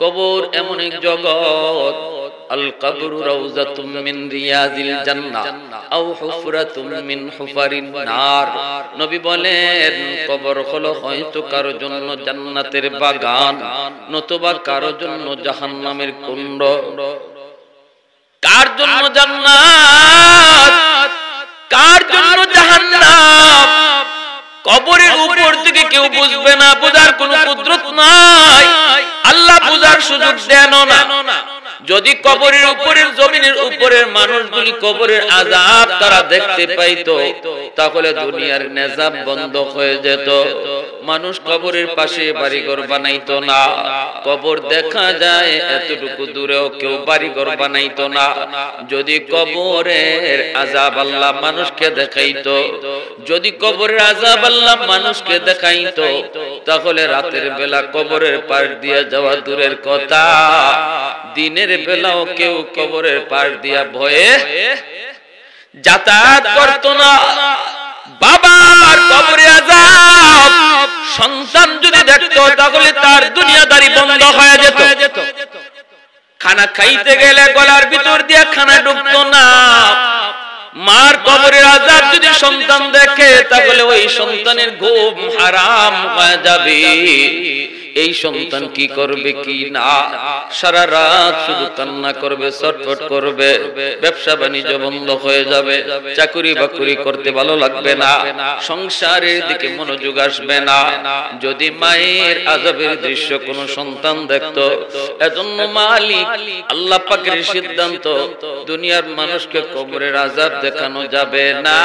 কবর এমন এক জগৎ, আল কবরু রাউযাতুম মিন রিয়াজিল জান্নাহ আও হুফরাতুম মিন হুফারিন নার। নবী বলেন কবর হলো হয়তো কারো জন্য জান্নাতের বাগান, নতুবা কারো জন্য জাহান্নামের কুণ্ড। কার জন্য জান্নাত, কার জন্য জাহান্নাম, কবরের উপর থেকে কেউ বুঝবে না, বোঝার কোনো কুদরত নাই, আল্লাহ বুঝার সুযোগ দেন না। যদি কবরের উপরের জমিনের উপরের মানুষগুলি কবরের আযাব তারা দেখতে পাইতো, তাহলে দুনিয়ার নেজাব বন্ধ হয়ে যেত। মানুষ কবরের পাশে বাড়িঘর বানাইতো না, কবর দেখা যায় এতটুকু দূরেও কেউ বাড়িঘর বানাইতো না। যদি কবরের আযাব আল্লাহ মানুষকে দেখাইতো, যদি কবরের আযাব আল্লাহ মানুষকে দেখাইতো, তাহলে রাতের বেলা কবরের পাশ দিয়ে যাওয়া দূরের কথা, দিনের বেলাও কেউ কবরের পাশ দিয়া ভয়ে যাতায়াত করতো না। বাবার কবরে আযাব সন্তান যদি দেখতো, তাহলে তার দুনিয়াদারি বন্ধ হয়ে যেত। খানা খাইতে গেলে গলার ভিতর দিয়ে খানা ঢুকতো না। মার কবরের আযাব যদি সন্তান দেখে, তাহলে ওই সন্তানের ঘুম হারাম হয়ে যাবে। এই সন্তান কি করবে কি না, সারা রাত শুধু কান্না করবে, ছটফট করবে, ব্যবসা বাণিজ্য বন্ধ হয়ে যাবে, চাকরি বাকরি করতে ভালো লাগবে না, সংসারের দিকে মনোযোগ আসবে না। যদি মায়ের আযাবের দৃশ্য কোন সন্তান দেখতো, এজন্য মালিক আল্লাহ পাকের সিদ্ধান্ত, দুনিয়ার মানুষকে কবরের আযাব দেখানো যাবে না।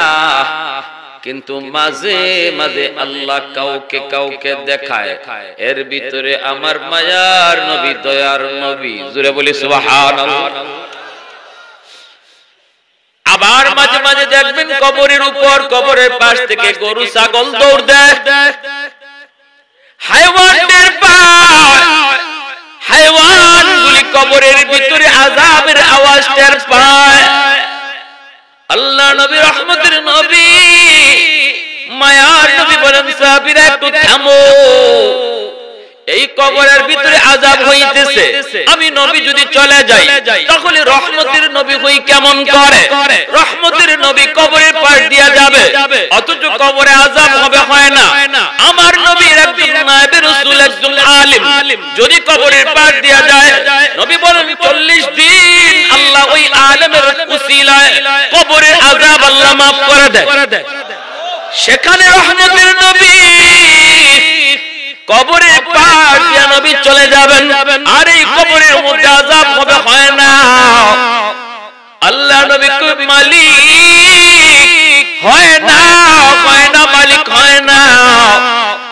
কিন্তু মাঝে মাঝে আল্লাহ কাউকে কাউকে দেখায়, এর ভিতরে আমার মায়ার নবী, দয়ার নবী, জোরে বলি সুবহানাল্লাহ। আবার মাঝে মাঝে দেখবেন কবরের উপর, কবরের পাশ থেকে গরু ছাগল দৌড় দেয়, হায়ওয়ানদের পায়, হায়ওয়ানগুলি কবরের ভিতরে আযাবের আওয়াজ টের পায়। আল্লাহ নবী, রহমতের নবী, মায়ার নবী বলেন সাহাবীরা একটু থামো, এই কবরের ভিতরে আযাব হইতেছে, আমি নবী যদি চলে যাই তাহলে রহমতের নবী হই কেমন করে? রহমতের নবী কবরের পাশ দিয়া যাবে, অথচ কবরে আযাব হবে হয় না। আমার নবীর একজন নায়েবে রাসূল, একজন আলেম যদি কবরের পাশ দিয়া যায়, নবী বলেন 40 দিন আল্লাহ ওই আলেমের উসিলায় কবরের আযাব আল্লাহ maaf করে দেয়। সেখানে রহমতের নবী কবরের পাশ দিয়ে নবী চলে যাবেন, আর এই কবরের মধ্যে আযাব হবে হয় না। আল্লাহ নবী কই মালিক হয় না, হয় না, মালিক হয় না।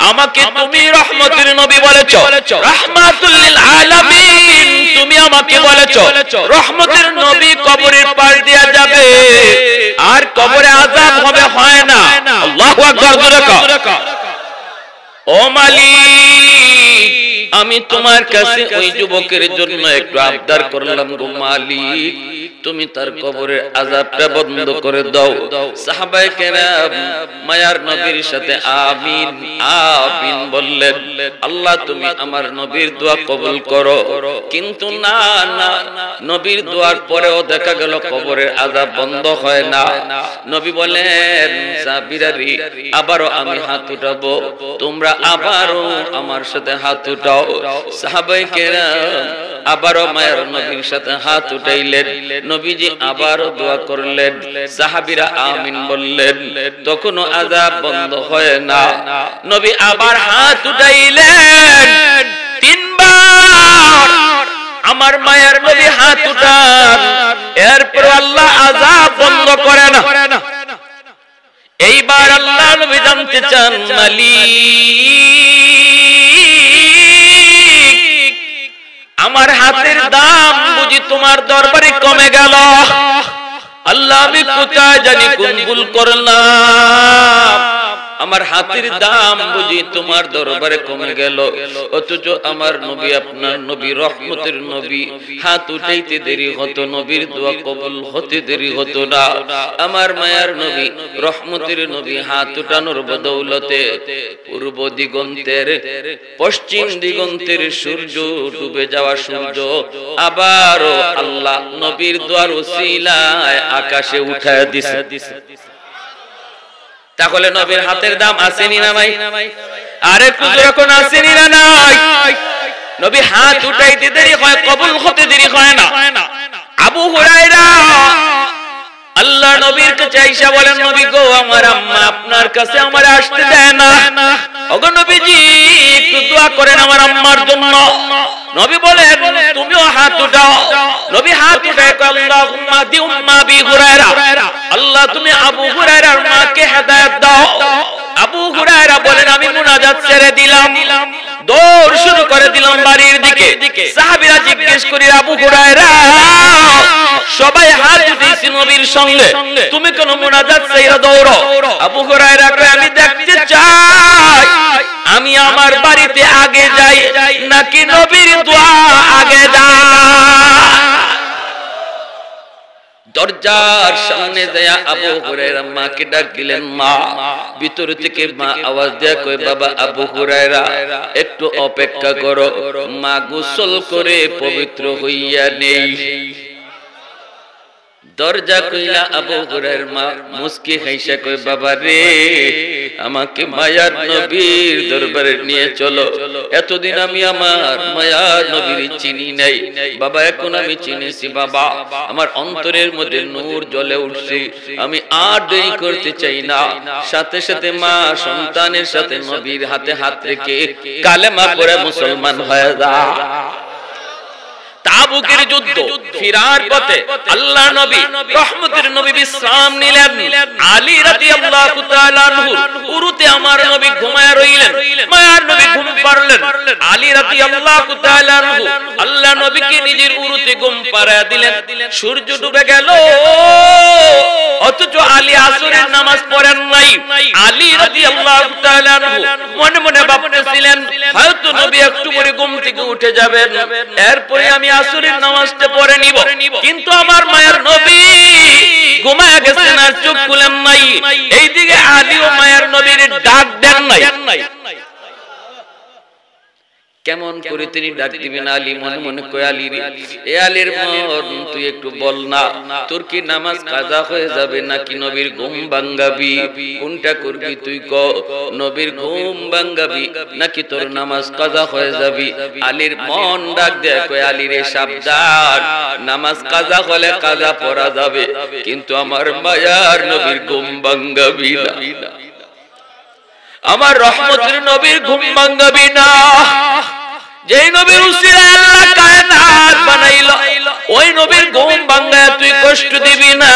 আমাকে তুমি রহমতের নবী বলেছো, রাহমাতুল লিল আলামিন তুমি আমাকে বলেছো, রহমতের নবী কবরের পাশ দিয়ে যাবে আর কবরে আযাব হবে হয় না। আল্লাহু আকবার, জোরে কও। ও মালিক, আমি তোমার কাছে ওই যুবকের জন্য একটু আবদার করলাম গো মালিক, তুমি তার কবরের আযাবটা বন্ধ করে দাও। সাহাবায়ে কেরাম মায়ার নবীর সাথে আমিন আমিন বললেন। আল্লাহ তুমি আমার নবীর দোয়া কবুল করো। কিন্তু না না, নবীর দোয়ার পরেও দেখা গেল কবরের আযাব বন্ধ হয় না। নবী বলেন সাহাবীরারি আবারও আমি হাত উঠাবো, তোমরা আবারও আমার সাথে হাত উঠাও। সাহাবায়ে কেরাম আবারও মায়ের নবীর সাথে হাত উঠাইলেন, নবীজি আবারও দোয়া করলেন, সাহাবীরা আমিন বললেন, তখনও আযাব বন্ধ হয় না। নবী আবার হাত উঠাইলেন, 3 বার আমার মায়ের নবী হাত উঠান, এরপর আল্লাহ আযাব বন্ধ করে না। এইবার আল্লাহ নবী জানতে চান, মালিক আমার হাতের দাম বুঝি তোমার দরবারে কমে গেল? আল্লাহ আমি কোথায় জানি কোন ভুল করলাম, আমার হাতের দাম বুঝি তোমার দরবারে কমে গেল, অথচ আমার নবী আপনার নবী রহমতের নবী, হাত উঠাইতে দেরি হতো, নবীর দোয়া কবুল হতে দেরি হতো না। আমার মায়ার নবী রহমতের নবী হাত উঠানোর বদৌলতে পূর্ব দিগন্তের পশ্চিম দিগন্তের সূর্য ডুবে যাওয়া সূর্য আবারও আল্লাহ নবীর দোয়ার ওসিলায় আকাশে উঠায় দিছে। তাহলে নবীর হাতের দাম আসেনি না ভাই? আরে কুদরত এখন আসেনি না নাই? নবী হাত উঠাইতে দেরি হয়, কবুল হতে দেরি হয় না। আবু হুরায়রা আল্লাহ নবীর কাছে আয়েশা বলেন, নবী গো আমার আম্মা আপনার কাছে আমার আসতে দেয় না, ওগো নবীজি একটু দোয়া করেন আমার আম্মার জন্য। নবী বলেন তুমিও হাত উঠাও। নবী হাত উঠায় আল্লাহুম্মা দি উম্মা বি হুরায়রা, আল্লাহ তুমি আবু হুরায়রার মাকে হেদায়েত দাও। আবু হুরায়রা বলেন আমি মুনাজাত ছেড়ে দিলাম, দৌড় শুরু করে দিলাম বাড়ির দিকে। সাহাবীরা জিজ্ঞেস করে আবু হুরায়রা সবাই হাত উঠিয়েছে নবীর সঙ্গে, তুমি কেন মুনাজাত ছেড়ে দৌড়ো? আবু হুরায়রা কয় আমি দেখতে চাই আমি আমার বাড়িতে আগে যাই নাকি নবীর দোয়া আগে যায়। দরজার সামনে যায় আবু হুরায়রা মাকে ডাক দিলেন, মা। ভিতর থেকে মা আওয়াজ দেয়া কয় বাবা আবু হুরায়রা একটু অপেক্ষা করো, মা গোসল করে পবিত্র হইয়া নেই। দরজা কইলা আবু হুরায়রার মা মুস্কি হাসিয়া কয় বাবা রে আমাকে মায়ার নবীর দরবারে নিয়ে চলো, এতদিন আমি আমার মায়ার নবীর চিনি নাই বাবা, এখন আমি চিনেছি বাবা, আমার অন্তরের মধ্যে নূর জ্বলে উঠছে, আমি আর দেরি করতে চাই না। সাথে সাথে মা সন্তানের সাথে নবীর হাতে হাত রেখে কালেমা পড়ে মুসলমান হয়ে যায়। তাবুকের যুদ্ধ ফিরার পথে আল্লাহ নবী রহমতের নবী বিশ্রাম নিলেন। আলী রাদিয়াল্লাহু তাআলা আনহু উরুতে আমার নবী ঘুমায় রইলেন, মায়ার নবী ঘুম পাড়লেন। আলী রাদিয়াল্লাহু তাআলা আনহু আল্লাহ নবীকে নিজের উরুতে ঘুম পাড়ায় দিলেন। সূর্য ডুবে গেল, অথচ আলী আসরের নামাজ পড়েন নাই। আলী রাদিয়াল্লাহু তাআলা আনহু মনে মনে ভাবতেছিলেন হয়তো নবী একটু পরে ঘুম থেকে উঠে যাবেন, এরপরে আমি আসরের নামাজটা পড়ে নিব। কিন্তু আমার মায়ের নবী ঘুমায় গেছেন আর চোখ খুলেন নাই। এইদিকে আলী ও মায়ের নবীর ডাক দেন নাই। কেমন করে তিনি ডাক দিবেন? আলী মনে মনে কয় আলী রে, এ আলীর মন তুই একটু বল না, তোর কি নামাজ কাজা হয়ে যাবে নাকি নবীর ঘুম ভাঙাবি? কোনটা করবি তুই ক? নবীর ঘুম ভাঙাবি নাকি তোর নামাজ কাজা হয়ে যাবি? আলীর মন ডাক দেয় কয় আলী রে সাবধান, নামাজ কাজা হলে কাজা পড়া যাবে কিন্তু আমার মায়ার নবীর ঘুম ভাঙাবি না, আমার রহমতের নবীর ঘুম ভাঙাবি না। যেই নবীর উসিলায় আল্লাহ কায়নাত বানাইলো ওই নবীর ঘুম ভাঙায় তুই কষ্ট দিবি না।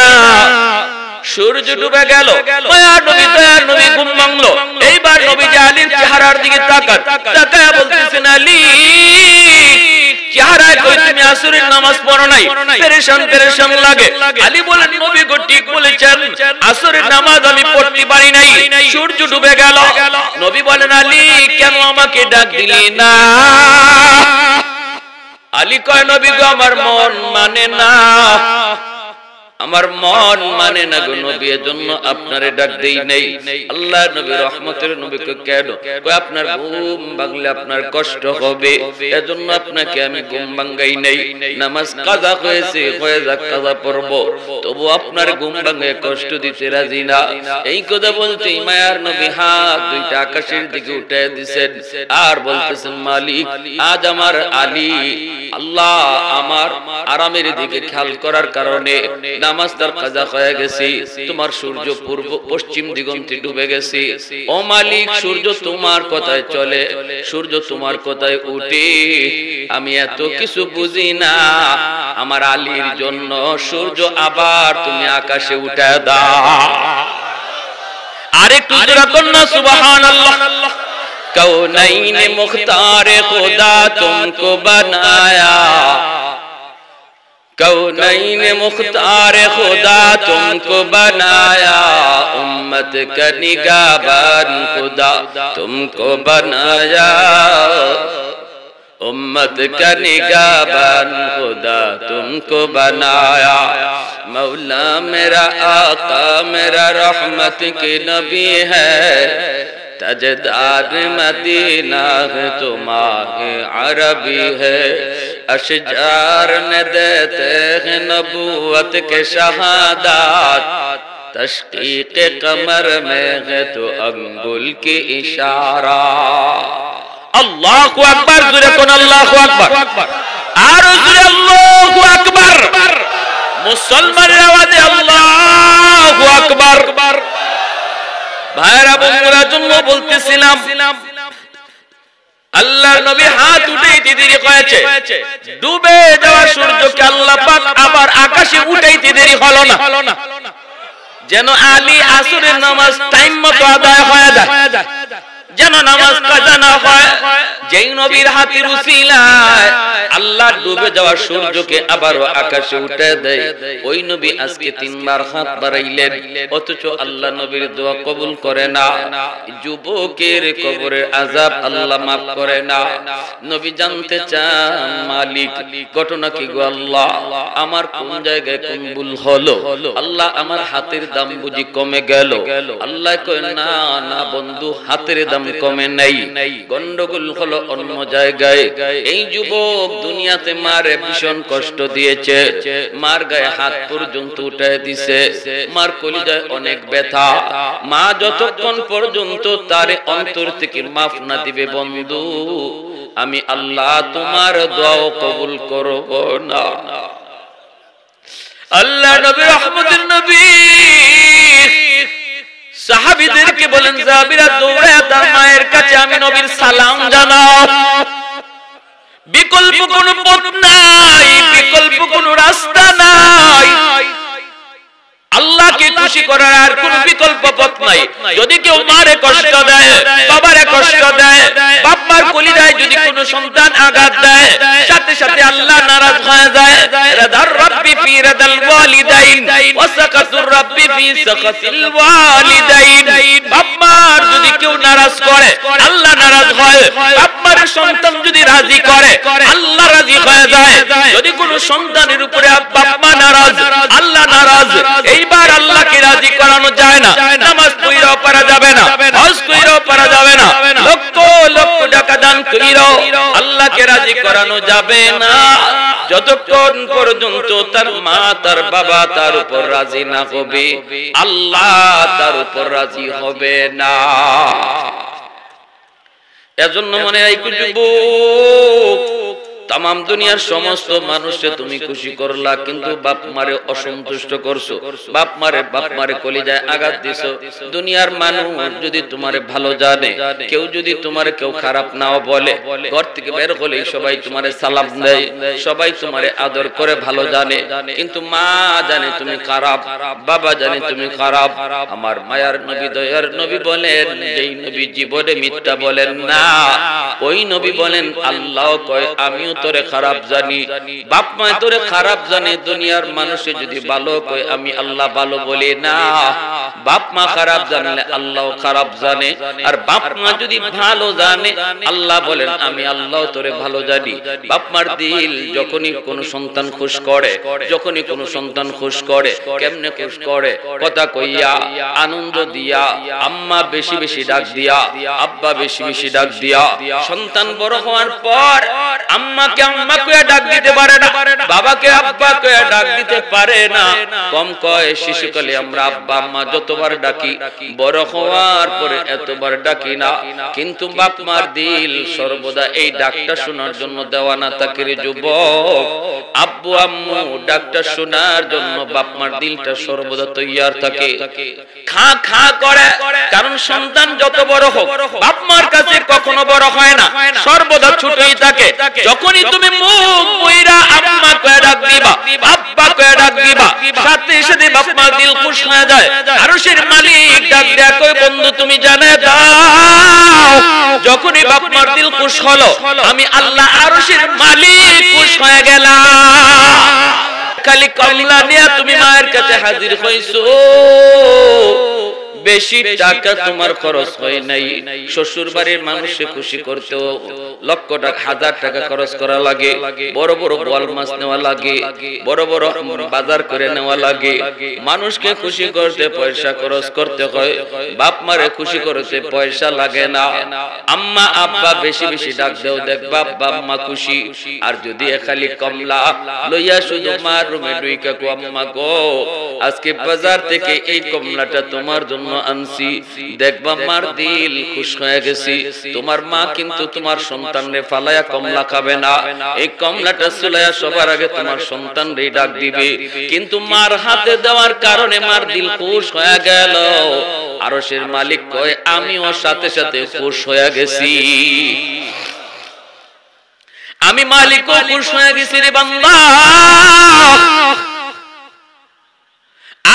সূর্য ডুবে গেল, মায়ার নবী দয়ার নবী ঘুম ভাঙলো। এইবার নবী যে আলীর চেহারার দিকে তাকায় বলতেছেন আলী চেহারায় কই তুমি আসরের নামাজ পড়ো নাই, পেরেশান লাগে। আলী বলেন নবী গো ঠিক বলেছেন, আসরের নামাজ আমি পড়তে পারি নাই, সূর্য ডুবে গেল। নবী বলেন আলী কেন আমাকে ডাক দিলি না? আলী কয় নবী গো আমার মন মানে না, আমার মন মানে না গো নবী, এজন্য আপনারে ডাক দেই নাই। আল্লাহ নবী রহমতের নবীকে কেন কয় আপনার ঘুম ভাঙলে আপনার কষ্ট হবে, এজন্য আপনাকে আমি ঘুম ভাঙাই নাই। নামাজ কাজা হয়েছে, হয়ে যাক কাজা পড়ব, তবু আপনার ঘুম ভাঙে কষ্ট দিতে রাজি না। এই কথা বলতে মায়ার নবী হাত দুইটা আকাশের দিকে উঠায় দিয়েছেন আর বলতেছেন মালিক আজ আমার আলী আল্লাহ আমার আরামের দিকে খেয়াল করার কারণে নামাজ তার কাজা হয়ে গেছে, তোমার সূর্য পূর্ব পশ্চিম দিগন্তে ডুবে গেছে। ও মালিক সূর্য তোমার কথায় চলে, সূর্য তোমার কথায় উঠে, আমি এত কিছু বুঝি না, আমার আলীর জন্য সূর্য আবার তুমি আকাশে উঠায় দাও। আরেকটু জোরে কন্যা সুবহানাল্লাহ। कौनैन मुख्तार खुदा तुमको बनाया, कौनैन मुख्तार खुदा तुमको बनाया, उम्मत का निगाहबान खुदा तुमको बनाया, उम्मत का निगाहबान खुदा तुमको बनाया। मौला मेरा आका मेरा रहमत के नबी है, तजदार मदीना है तुम्हारे अरबी है, अशजार ने देते हैं नबूवत के शहादात, तशकीक कमर में है तो अंगुल की इशारा। अल्लाहु अकबर, जुरे कोन अल्लाहु अकबर, और जुरे अल्लाहु अकबर, मुसलमाনের आवाজে अल्लाहु अकबर। ভাইরা বন্ধুরা জন্য বলতেছিলাম, আল্লাহর নবী হাত উঠাইতে দেরি হয়েছে, ডুবে যাওয়া সূর্যকে আল্লাহ পাক আবার আকাশে উঠাইতে দেরি হলো না, যেন আলী আসরের নামাজ টাইম মতো আদায় হয়ে যায়, যেন নামাজ কাজা না হয়। যেই নবীর হাতের উসিলায় আল্লাহ ডুবে যাওয়া সূর্যকে আবারও আকাশে উঠে দেয়, ওই নবী আজকে 3 বার হাত বাড়াইলেন, অথচ আল্লাহ নবীর দোয়া কবুল করে না। যুবকের কবরের আযাব আল্লাহ মাফ করে না। নবী জানতে চান, মালিক ঘটনা কি গো আল্লাহ, আমার কোন জায়গায় কোন ভুল হলো? আল্লাহ আমার হাতের দাম বুঝি কমে গেল? আল্লাহ কয়, না না বন্ধু, হাতের দাম কমে নাই, গন্ডগোল হলো অন্য জায়গায়। এই যুবক দুনিয়াতে মারে ভীষণ কষ্ট দিয়েছে, মার গায়ে হাত পর্যন্ত উঠায় দিছে, মার কলিজায় অনেক ব্যথা। মা যতক্ষণ পর্যন্ত তারে অন্তর থেকে মাফ না দিবে বন্ধু, আমি আল্লাহ তোমার দোয়া কবুল করব না। আল্লাহ নবী রহমতের নবী সাহাবীদেরকে বলেন, যাবিরা দৌড়ে তার মায়ের কাছে আমি নবীর সালাম জানাও। বিকল্প কোন পথ নাই, বিকল্প কোন রাস্তা নাই, আল্লাহকে খুশি করার আর কোন বিকল্প পথ নাই। যদি কেউ মারে কষ্ট দেয়, বাবারে কষ্ট দেয়, বাবার কলিজায় যদি কোন সন্তান আঘাত দেয়, সাথে সাথে আল্লাহ নারাজ হয়ে যায়। রাদার রাব্বি ফি রাদাল ওয়ালিদাইন ওয়া সাকাতুর রাব্বি ফি সাকাতিল ওয়ালিদাইন। বাবার যদি কেউ নারাজ করে আল্লাহ নারাজ হয়, বাবার সন্তান যদি রাজি করে আল্লাহ রাজি হয়ে যায়। যদি কোন সন্তানের উপরে বাবা নারাজ আল্লাহ নারাজ, এইবার আল্লাহকে রাজি করানো যায় না। নামাজ পড়াও পারা যাবে না, হজ কইরাও পারা যাবে না, লক্ষ লক্ষ টাকা দান কইরাও আল্লাহকে রাজি করানো যাবে না, যতক্ষণ পর্যন্ত তার মা তার বাবা তার উপর রাজি না হবে, আল্লাহ তার উপর রাজি হবে না। এজন্য মনে রাখো যুবক, তামাম দুনিয়ার সমস্ত মানুষকে তুমি খুশি করলা, কিন্তু বাপ মারে অসন্তুষ্ট করছো, বাপ মারে কলিজায় আঘাত দিছো। দুনিয়ার মানুষ যদি তোমারে ভালো জানে, কেউ যদি তোমারে কেউ খারাপ নাও বলে, ঘর থেকে বের হলে সবাই তোমারে সালাম দেয়, সবাই তোমারে আদর করে ভালো জানে, কিন্তু মা জানে তুমি খারাপ, বাবা জানে তুমি খারাপ। আমার মায়ার নবী দয়ার নবী বলেন, যেই নবী জীবনে মিথ্যা বলেন না, ওই নবী বলেন আল্লাহ কয় আমিও তোরে খারাপ জানি, বাপ মা তোরে খারাপ জানে। দুনিয়ার মানুষে যদি ভালো কয় আমি আল্লাহ ভালো বলি না, বাপ মা খারাপ জানলে আল্লাহ খারাপ জানে। আর বাপ মা যদি ভালো জানে আল্লাহ বলেন আমি আল্লাহ তোরে ভালো জানি। বাপ মার দিল যখনই কোন সন্তান খুশ করে, যখনই কোন সন্তান খুশ করে, কেমনে খুশ করে? কথা কইয়া, আনন্দ দিয়া, আম্মা বেশি বেশি ডাক দিয়া, আব্বা বেশি বেশি ডাক দিয়া। সন্তান বড় হওয়ার পর আম্মাকে আম্মা কইয়া ডাক দিতে পারে না, বাবাকে আব্বা কইয়া ডাক দিতে পারে না। কম কয় শিশুকালে আমরা আব্বা আম্মা যতবার ডাকি, বড় হওয়ার পরে এতবার ডাকি না। কিন্তু বাপ মার দিল সর্বদা এই ডাকটা শোনার জন্য দেওয়ানা থাকে রে যুবক। আব্বু আম্মু ডাকটা শোনার জন্য বাপ মার দিলটা সর্বদা তৈয়ার থাকে, খা খা করে। কারণ সন্তান যত বড় হোক বাপ মার কাছে কখনো বড় হয় না, সর্বদা ছোটই থাকে। যখনই তুমি মুখ বইরা আম্মা কয়ে ডাক দিবা, আব্বা কয়ে ডাক দিবা, সাথে সাথে বাপ মার দিল খুশ হয়ে যায়। আরশের মালিক ডাক দেয়া কয় বন্ধু তুমি জানে দাও, যখনই বাপ মার দিল খুশ হলো আমি আল্লাহ আরশের মালিক খুশ হয়ে গেলাম। কমলা নিয়ে তুমি মায়ের কাছে হাজির হইছো, বেশি টাকা তোমার খরচ হয় নাই। শ্বশুর বাড়ির মানুষকে খুশি করতেও লক্ষ টাকা, হাজার টাকা খরচ করা লাগে, বড় বড় বোয়াল মাছ নেওয়া লাগে, বড় বড় বাজার করে নেওয়া লাগে। মানুষকে খুশি করতে পয়সা খরচ করতে হয়, বাপ মারে খুশি করতে পয়সা লাগে না। আম্মা আব্বা বেশি বেশি ডাক দেও, দেখবা আব্বা আম্মা খুশি। আর যদি খালি কমলা লইয়া শুধু মার রুমে ঢুইকা কো আম্মা গো আজকে বাজার থেকে এই কমলাটা তোমার জন্য আনছি, দেখবা মার দিল খুশ হয়ে গেছি। তোমার মা কিন্তু তোমার সন্তানরে ফালায়া কমলা খাবে না, এই কমলাটা চুলায়া সবার আগে তোমার সন্তানরে ডাক দিবে। কিন্তু মার হাতে দেওয়ার কারণে মার দিল খুশ হয়ে গেল। আরশের মালিক কয় আমিও সাথে সাথে খুশ হয়ে গেছি, আমি মালিকও খুশ হয়ে গেছি রে বান্দা।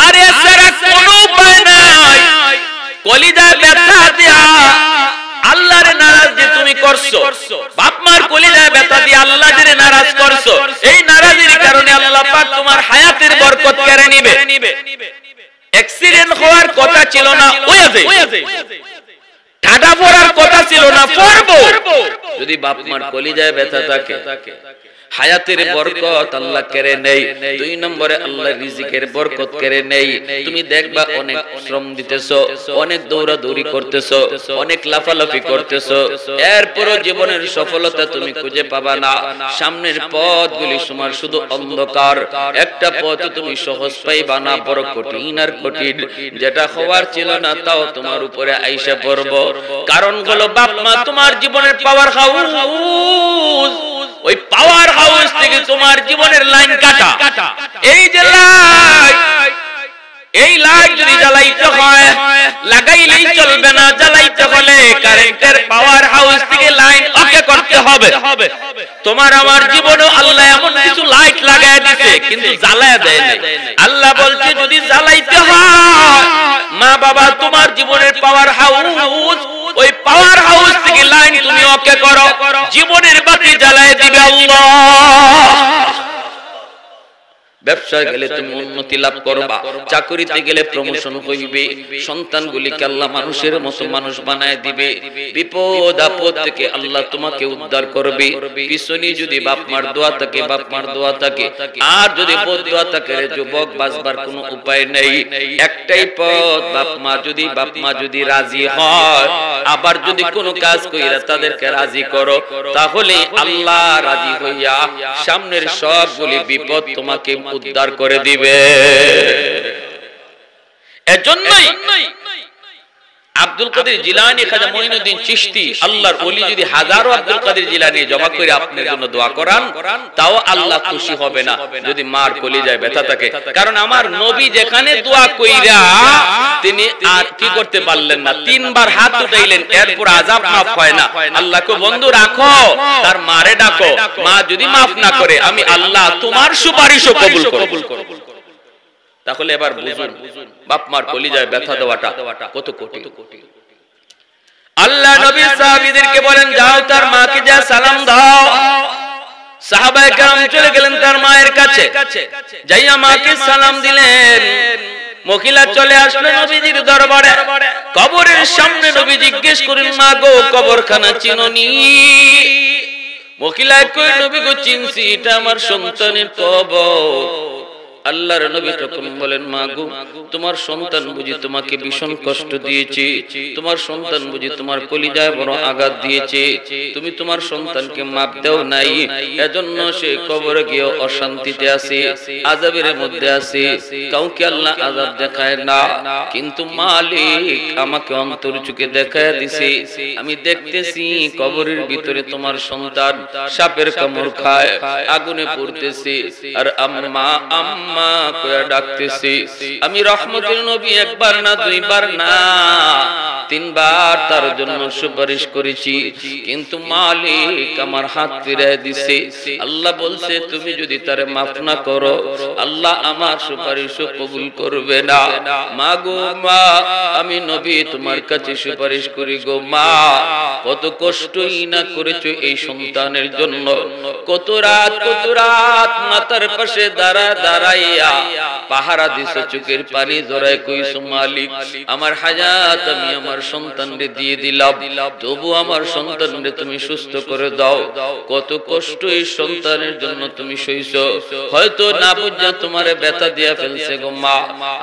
আরে সারা কোনো উপায় নাই, কলিজায় ব্যথা দিয়া আল্লাহরে নারাজ যে তুমি করছো, বাপ মার কলিজায় ব্যথা দিয়ে আল্লাহরে নারাজ করছো, এই নারাজের কারণে আল্লাহ পাক তোমার হায়াতের বরকত কেড়ে নিবে। অ্যাক্সিডেন্ট হওয়ার কথা ছিল না, হয়ে যায়। ঠাডা পড়ার কথা ছিল না, পড়বো। যদি বাপ মার কলিজায় ব্যথা থাকে, হায়াতের বরকত আল্লাহ কেড়ে নেই। দুই নম্বরে আল্লাহ রিজিকের বরকত কেড়ে নেই। তুমি দেখবা অনেক শ্রম দিতেছো, অনেক দৌড়াদৌড়ি করতেছো, অনেক লাফালাফি করতেছো, এরপরও জীবনের সফলতা তুমি খুঁজে পাবা না। সামনের পথগুলি তোমার শুধু অন্ধকার। একটা পথ তুমি সহজ পাইবা না, বড় কঠিন আর কঠিন। যেটা হওয়ার ছিল না তাও তোমার উপরে আইসা পড়বো। কারণ হলো বাপ মা তোমার জীবনের পাওয়ার হাউস, ওই পাওয়ার হাউস থেকে তোমার জীবনের লাইন কাটা। এই যে লাইট, এই লাইট যদি জ্বালাইতে হয় লাগাইলেই চলবে না, জ্বালাইতে হলে কারেন্টের পাওয়ার হাউস থেকে লাইন ওকে করতে হবে। তোমার আমার জীবনে আল্লাহ এমন কিছু লাইট লাগায় দিয়েছে কিন্তু জ্বালায় দেয় না। আল্লাহ বলছে যদি জ্বালাইতে হয় মা বাবা তোমার জীবনের পাওয়ার হাউস, ওই পাওয়ার হাউস থেকে লাইন তুমি ওকে করো, জীবনের বাতি জ্বালায় দিবে আল্লাহ। ব্যবসায় গেলে তুমি উন্নতি লাভ করবা, চাকরিতে গেলে প্রমোশন হইবে, সন্তানগুলিকে আল্লাহ মানুষের মতো মানুষ বানায় দিবে, বিপদ আপদ থেকে আল্লাহ তোমাকে উদ্ধার করবে। পিছনে যদি বাপ মার দোয়া থাকে, বাপ মার দোয়া থাকে, আর যদি বদ দোয়া থাকে রে যুবক, বাঁচবার কোনো উপায় নেই। একটাই পথ, বাপ মা যদি রাজি হয়, আবার যদি কোনো কাজ কইরা তাদেরকে রাজি করো, তাহলে আল্লাহ রাজি হইয়া সামনের সবগুলি বিপদ তোমাকে উদ্ধার করে দিবে। এজন্যই আব্দুল কাদের জিলানী, খাজা মঈনুদ্দিন চিশতি, আল্লাহর ওলি যদি হাজারো আব্দুল কাদের জিলানী জমা করে আপনার জন্য দোয়া করান, তাও আল্লাহ খুশি হবে না যদি মার কলিজায় ব্যথা থাকে। কারণ আমার নবী যেখানে দোয়া কইরা তিনি আর কি করতে পারলেন না, তিনবার হাত উঠাইলেন, এরপর আযাব মাফ হয় না। আল্লাহকে বন্ধু রাখো, তার মারে ডাকো, মা যদি মাফ না করে আমি আল্লাহ তোমার সুপারিশও কবুল করব। তাহলে এবার বুঝুন বাপ মার কলিজায় ব্যথা দেওয়াটা কত কঠিন। আল্লাহ নবী সাহাবীদেরকে বলেন যাও তার মাকে যা সালাম দাও। সাহাবায়ে কেরাম চলে গেলেন তার মায়ের কাছে, যাইয়া মাকে সালাম দিলেন। মহিলা চলে আসলো নবীজির দরবারে, কবরের সামনে নবী জিজ্ঞেস করেন মা গো কবরখানা চিনোনি? মহিলা কই নবী গো চিনছি, এটা আমার সন্তানের কবর। আল্লাহর নবী তখন বলেন মা গো তোমার সন্তান বুঝি তোমাকে ভীষণ কষ্ট দিয়েছে, তোমার সন্তান বুঝি তোমার কলিজায় বড় আঘাত দিয়েছে, তুমি তোমার সন্তানকে মাপ দাও নাই, এজন্য সে কবরে গিয়ে অশান্তিতে আছে, আযাবের মধ্যে আছে। কাউকে আল্লাহ আযাব দেখায় না, কিন্তু মালিক আমাকে অন্তর চোখে দেখায় দিছে, আমি দেখতেছি কবরের ভিতরে তোমার সন্তান সাপের কামড় খায়, আগুনে পড়তেছে, আর আম্মা আম্মা কইয়া ডাকতেছি। আমি রহমতের নবী একবার না দুইবার না তিনবার তার জন্য সুপারিশ করেছি, কিন্তু মালিক আমার হাত ফিরিয়ে দিছে। আল্লাহ বলছে তুমি যদি তারে মাফ না করো আল্লাহ আমার সুপারিশও কবুল করবে না। মা গো মা, আমি নবী তোমার কাছে সুপারিশ করি গো মা, কত কষ্টই না করেছো এই সন্তানের জন্য, কত রাত মাতার পাশে দাঁড়ায় দাঁড়াইয়া পাহারা দিছো, চোখের পানি জড়ায় কইছো মালিক আমার হায়াত আমি আমার সন্তানরে দিয়ে দিলাম, তবু আমার সন্তানরে তুমি সুস্থ করে দাও। কত কষ্ট এই সন্তানের জন্য তুমি সইছো, হয়তো না বুঝা তোমারে ব্যথা দিয়া ফেলছে গো মা,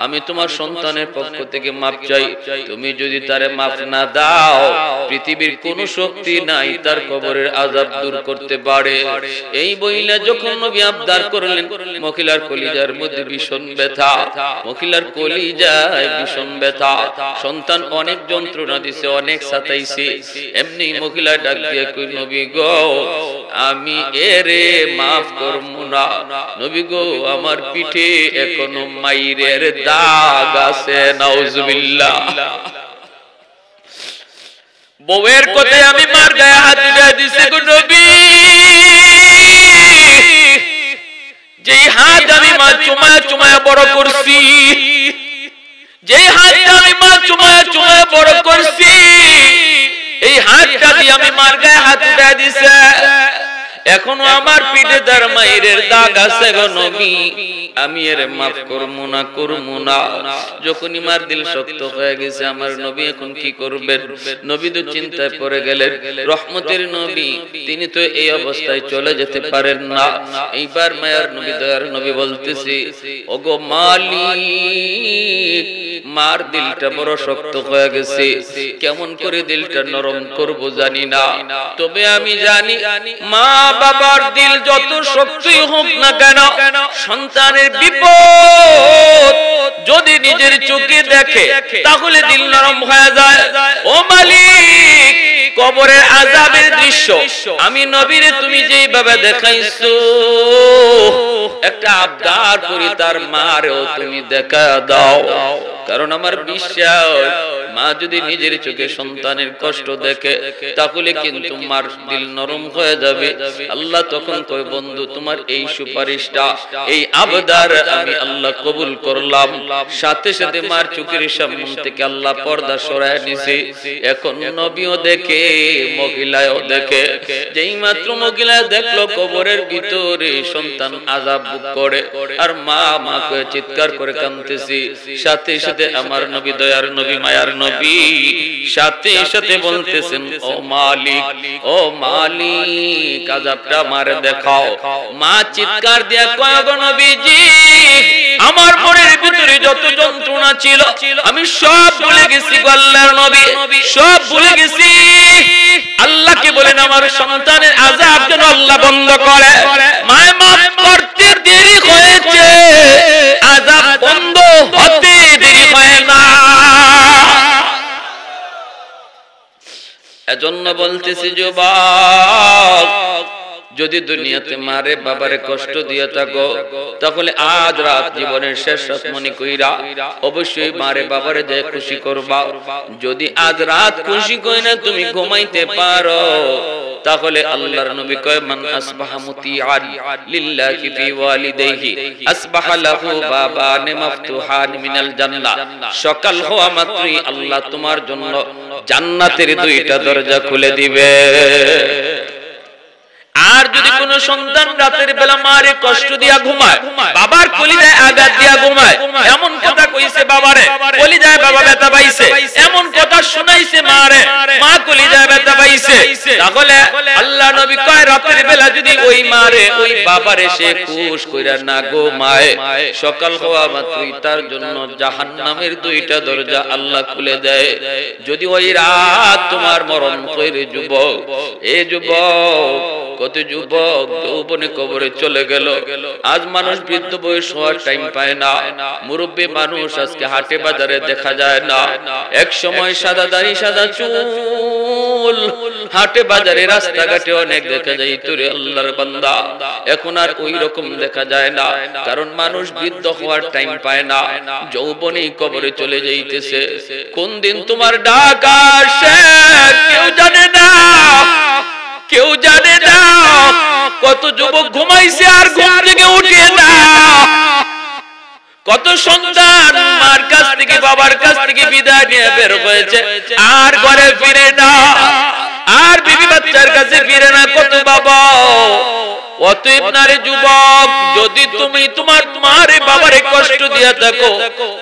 আমি তোমার সন্তানের পক্ষ থেকে মাপ চাই। তুমি যদি তারে মাফ না দাও, পৃথিবীর কোন শক্তি নাই তার কবরের আযাব দূর করতে পারে। এই বইলা যখন নবী আবদার করলেন, মহিলার কলিজার মধ্যে ভীষণ ব্যথা, মহিলার কলিজায় ভীষণ ব্যথা, সন্তান অনেক যন্ত্রণা দিছে, অনেক সাতাইছে। এমনি মহিলা ডাক দিয়ে কই নবী গো আমি এরে মাফ করবো না, নবী গো আমার পিঠে এখনো মাইরের দাগ আছে, নাউজুবিল্লাহ। বউয়ের কথায় আমি মার গায়ে হাত দিয়ে দিছি গো নবী, যে হাত আমি মা চুমায়া চুমায়া বড় করছি, যে হাতটা আমি মা চুমায়া চুমায়া বড় করছি, এই হাতটা দিয়ে আমি মার গায়ে হাত দিয়ে দিছে, এখনো আমার পিঠে তার মায়ের দাগ আছে গো নবী, আমি এর মাফ করবো না করবো না। যখনই মার দিল শক্ত হয়ে গেছে, আমার নবী এখন কি করবেন? নবী তো চিন্তায় পড়ে গেলেন। রহমতের নবী, তিনি তো এই অবস্থায় চলে যেতে পারেন না। এইবার মায়ার নবী দয়ার নবী বলতেছি, ওগো মালিক, মার দিলটা বড় শক্ত হয়ে গেছে, কেমন করে দিলটা নরম করব জানি না, তবে আমি জানি মা বাবার দিল যত শক্তই হোক না কেন, সন্তানের বিপদ যদি নিজের চোখে দেখে তাহলে দিল নরম হয়ে যায়। ও মালিক, কবরের আযাবের দৃশ্য আমি নবীরে তুমি যেইভাবে দেখাইছো, একটা আবদার করি তার মারেও তুমি দেখা দাও, কারণ আমার বিশ্বাস মা যদি নিজের চোখে সন্তানের কষ্ট দেখে তাহলে কিন্তু মার দিল নরম হয়ে যাবে। আল্লাহ তখন কয় বন্ধু তোমার এই সুপারিশটা, এই আবদার আমি আল্লাহ কবুল করলাম। সাথে সাথে মার চোখের সামনে থেকে আল্লাহ পর্দা সরায় নিছে। এখন নবীও দেখে, মহিলাও দেখে। যেই মাত্র মহিলা দেখলো কবরের ভিতরে সন্তান আযাব ভোগ করে আর মা মা করে চিৎকার করে কাঁদতেছে, সাথে সাথে আমার নবী দয়ার নবী মায়ার নবী সাথে সাথে বলতেছেন, ও মালিক, ও মালিক, আযাবটা মার দেখাও। মা চিৎকার দিয়া কয় গো নবীজি, আমার মনের ভিতরে যত যন্ত্রণা ছিল আমি সব ভুলে গেছি গো আল্লাহর নবী, সব ভুলে গেছি। আল্লাহকে বলেন আমার সন্তানের আযাব যেন আল্লাহ বন্ধ করে। মায় মাফ করতে দেরি হয়েছে, আযাব বন্ধ হতে দেরি হয় না। এজন্য বলতেছি যুবক, যদি দুনিয়াতে মারে বাবারে কষ্ট দিয়ে থাকো তাহলে আজ রাত জীবনের শেষ রাত মনে কইরা অবশ্যই মারে বাবারে যে খুশি করবা। যদি আজ রাত খুশি কইরা তুমি ঘুমাইতে পারো তাহলে আল্লাহর নবী কয়, মান আসবাহা মুতিআন লিল্লাহি ফি ওয়ালিদাইহি আসবাহা লাহু বাবান মাফতুহান মিনাল জান্নাহ। সকাল হওয়া মাত্রই আল্লাহ তোমার জন্য জান্নাতের দুইটা দরজা খুলে দিবে। আর যদি কোন সন্তান রাতের বেলা মারে কষ্ট দিয়া ঘুমায়, বাবার কলিজায় আঘাত দিয়া ঘুমায়, এমন কথা কইছে বাবারে, কলিজায় বাবা ব্যথা পাইছে, এমন কথা শুনাইছে মারে, মা কলিজায় ব্যথা পাইছে, তাহলে আল্লাহ নবী কয় রাতের বেলা যদি ওই মারে ওই বাবারে সে খুশ কইরা না ঘুমায়, সকাল হওয়া মাত্রই তার জন্য জাহান্নামের দুইটা দরজা আল্লাহ খুলে দেয়। যদি ওই রাত তোমার মরণ কইরে যুবক, এ যুবক, কত যুবক যৌবনে কবরে চলে গেল। আজ মানুষ বৃদ্ধ বয়স হওয়ার টাইম পায় না, মুরব্বী মানুষ আজকে হাটে বাজারে দেখা যায় না। এক সময় সাদা দাড়ি সাদা চুল, হাটে বাজারে রাস্তাঘাটে অনেক দেখা যাইত রে আল্লাহর বান্দা, এখন আর ওই রকম দেখা যায় না, কারণ মানুষ বৃদ্ধ হওয়ার টাইম পায় না, যৌবনেই কবরে চলে যাইতেছে। কোন দিন তোমার ডাক আসে কেউ জানে না, কেউ জানে না। কত যুবক ঘুমাইছে আর ঘুম থেকে উঠে না, কত সন্তান মার কাছ থেকে বাবার কাছ থেকে বিদায় নিয়ে বের হয়েছে আর ঘরে ফিরে না, আর বিবি বাচ্চার কাছে ফিরে না। কত বাবা অতএব নারী যুবক, যদি তুমি তোমার মারে বাবারে কষ্ট দিয়া থাকো,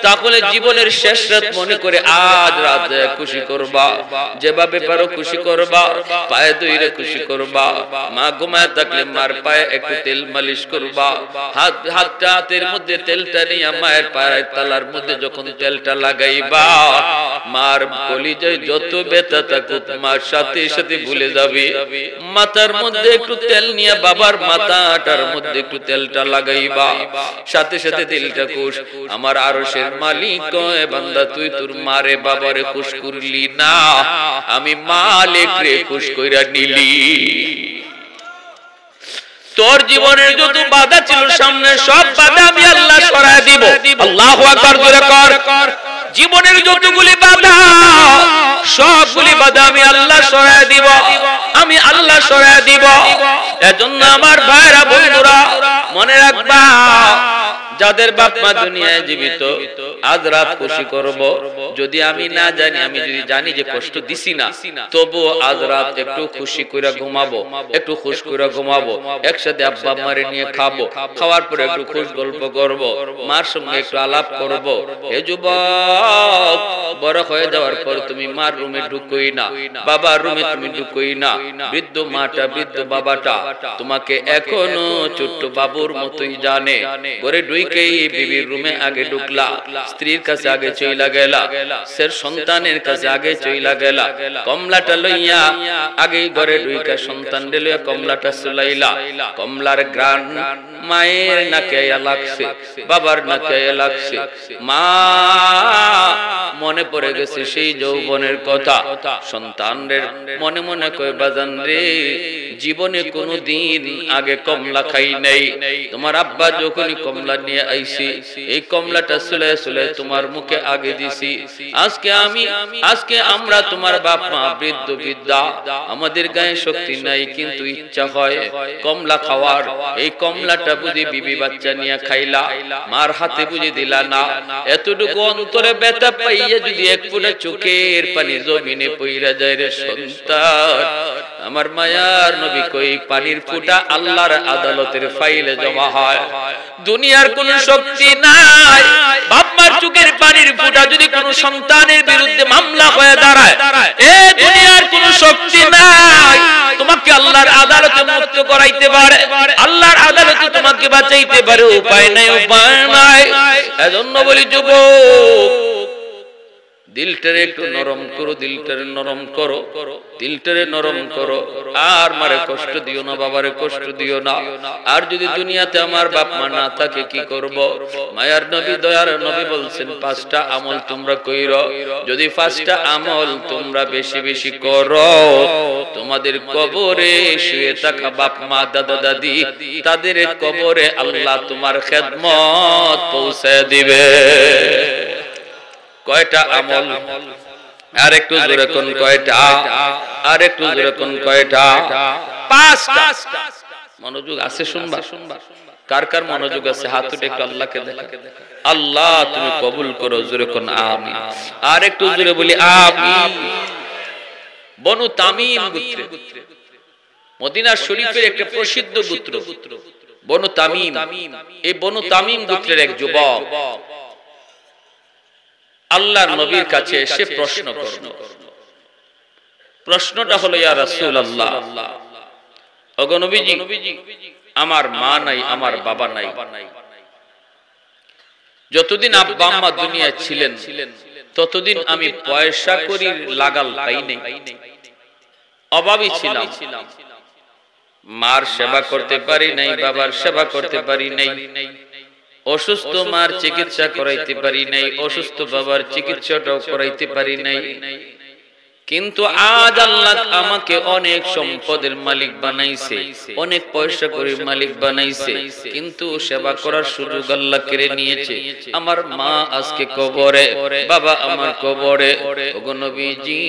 তাহলে জীবনের শেষ রাত মনে করে আজ রাত খুশি করবা, যেভাবে পারো খুশি করবা, পায়ে ধুইরে খুশি করবা। মা ঘুমায় থাকলে মার পায়ে একটু তেল মালিশ করবা, হাতের মধ্যে তেলটা নিয়ে মায়ের পায়ের তালার মধ্যে যখন তেলটা লাগাইবা, মার কলিজায় যত ব্যথা থাকুক মার সাথে সাথে ভুলে যাবে। মাথার মধ্যে একটু তেল নিয়ে বাবার মাথাটার মধ্যে একটু তেলটা লাগাইবা, সাথে সাথে দিলটা খুশ। আমার আরশের মালিক কয়, বান্দা তুই তোর মারে বাবারে খুশ করলি না, আমি মালিক রে খুশ কইরা নিলি। তোর জীবনের যত বাধা ছিল সামনে, সব বাধা আমি আল্লাহ সরায় দিব। আল্লাহু আকবার জোরে কর। জীবনের যতগুলি বাধা, সবগুলি বাধা আমি আল্লাহ সরায় দিব, আমি আল্লাহ সরায় দিব। এজন্য আমার ভাইরা বন্ধুরা মনে রাখবা, যাদের বাপ মা দুনিয়ায় জীবিত, আজ রাত খুশি করব। যদি আমি না জানি, আমি যদি জানি যে কষ্ট দিছি না, তবু আজ রাত একটু খুশি কইরা ঘুমাবো, একটু খুশ কইরা ঘুমাবো, একসাথে আব্বা আম্মারে নিয়ে খাবো, খাওয়ার পরে একটু খুশ গল্প করব, মার সঙ্গে একটু আলাপ করব। এ যুবক, বড় হয়ে যাওয়ার পর তুমি মার রুমে ঢুকোই না, বাবার রুমে তুমি ঢুকোই না। বৃদ্ধ মাটা, বৃদ্ধ বাবাটা তোমাকে এখনো ছোট্ট বাবুর মতোই জানে। ঘরে ঢুকেই বিবির রুমে আগে ঢুকলা, স্ত্রীর কাছে আগে চইলা গেলা, সের সন্তানের কাছে আগে চইলা গেলা, কমলাটা লইয়া আগে ঘরে ঢুইকা সন্তান লইয়া কমলাটা চুলাইলা। কমলার গ্রান মায়ের নাকে লাগছে, বাবার নাকে লাগছে। মা মনে পড়ে গেছে সেই যৌবনের কথা। সন্তানদের মনে মনে কয়, বাজান রে, জীবনে কোনো দিন আগে কমলা খাই নাই, তোমার আব্বা যখনই কমলা নিয়ে আইছি, এই কমলাটা চুলে চুলে তোমার মুখে আগে দিছি। আজকে আমরা তোমার বাপ মা বৃদ্ধ বৃদ্ধা, আমাদের গায়ে শক্তি নাই, কিন্তু ইচ্ছা হয় কমলা খাওয়ার। এই কমলাটা বুঝি বিবি বাচ্চা নিয়ে খাইলা, মার হাতে বুঝি দিলা না। এতটুকু অন্তরে ব্যথা পাইয়া যদি এক ফোঁটা চোখের পানি জমিনে পইরা যায় রে সন্তান, আমার মায়ার নবী কই, পানির ফোঁটা আল্লাহর আদালতের ফাইলে জমা হয়। দুনিয়ার কোন শক্তি নাই, বাপমার চোখের পানির ফোঁটা যদি কোন সন্তানের বিরুদ্ধে মামলা হয়ে দাঁড়ায়, এ দুনিয়ার কোন শক্তি নাই তোমাকে আল্লাহর আদালতে মুক্ত করাইতে পারে, আল্লাহর আদালতে তোমাকে বাঁচাইতে পারে। উপায় নাই, উপায় নাই। এজন্য বলি যুবক, দিলটারে একটু নরম করো, দিলটারে নরম করো, দিলটারে নরম করো। আর মারে কষ্ট দিও না, বাবারে কষ্ট দিও না। আর যদি দুনিয়াতে আমার বাপ মা না থাকে কি করব? মায়ার নবী, দয়ার নবী বলছেন, 5টা আমল তোমরা কইরো। যদি 5টা আমল তোমরা বেশি বেশি করো, তোমাদের কবরে শুয়ে থাকা বাপ মা, দাদা দাদি, তাদের কবরে আল্লাহ তোমার খেদমত পৌঁছে দিবে। কয়টা আমল? আর একটু জোরে কোন কয়টা? আর একটু জোরে কোন কয়টা? 5টা। মনোযোগ আছে শুনবা? কার কার মনোযোগ আছে হাত উঠে একটু আল্লাহকে দেখা। আল্লাহ তুমি কবুল করো, জোরে কোন আমিন। আর একটু জোরে বলি আমিন। বনু তামিম গোত্র, মদিনা শরীফের একটা প্রসিদ্ধ গোত্র বনু তামিম। এই বনু তামিম গোত্রের এক যুবক আল্লাহর নবীর কাছে এসে প্রশ্ন করল। প্রশ্নটা হলো, ইয়া রাসূলুল্লাহ, ওগো নবীজি, আমার মা নাই, আমার বাবা নাই, যতদিন আব্বা আম্মা দুনিয়ায় ছিলেন ততদিন আমি পয়সা করি লাগাল পাই নাই, অভাবী ছিলাম, মার সেবা করতে পারি নাই, বাবার সেবা করতে পারি নাই, অসুস্থ মার চিকিৎসা করাইতে পারি নাই, অসুস্থ বাবার চিকিৎসাটাও করাইতে পারি নাই। কিন্তু আজ আল্লাহ আমাকে অনেক সম্পদের মালিক বানাইছে, অনেক পয়সা করির মালিক বানাইছে, কিন্তু সেবা করার সুযোগ আল্লাহ কেড়ে নিয়েছে। আমার মা আজকে কবরে, বাবা আমার কবরে। ওগো নবীজি,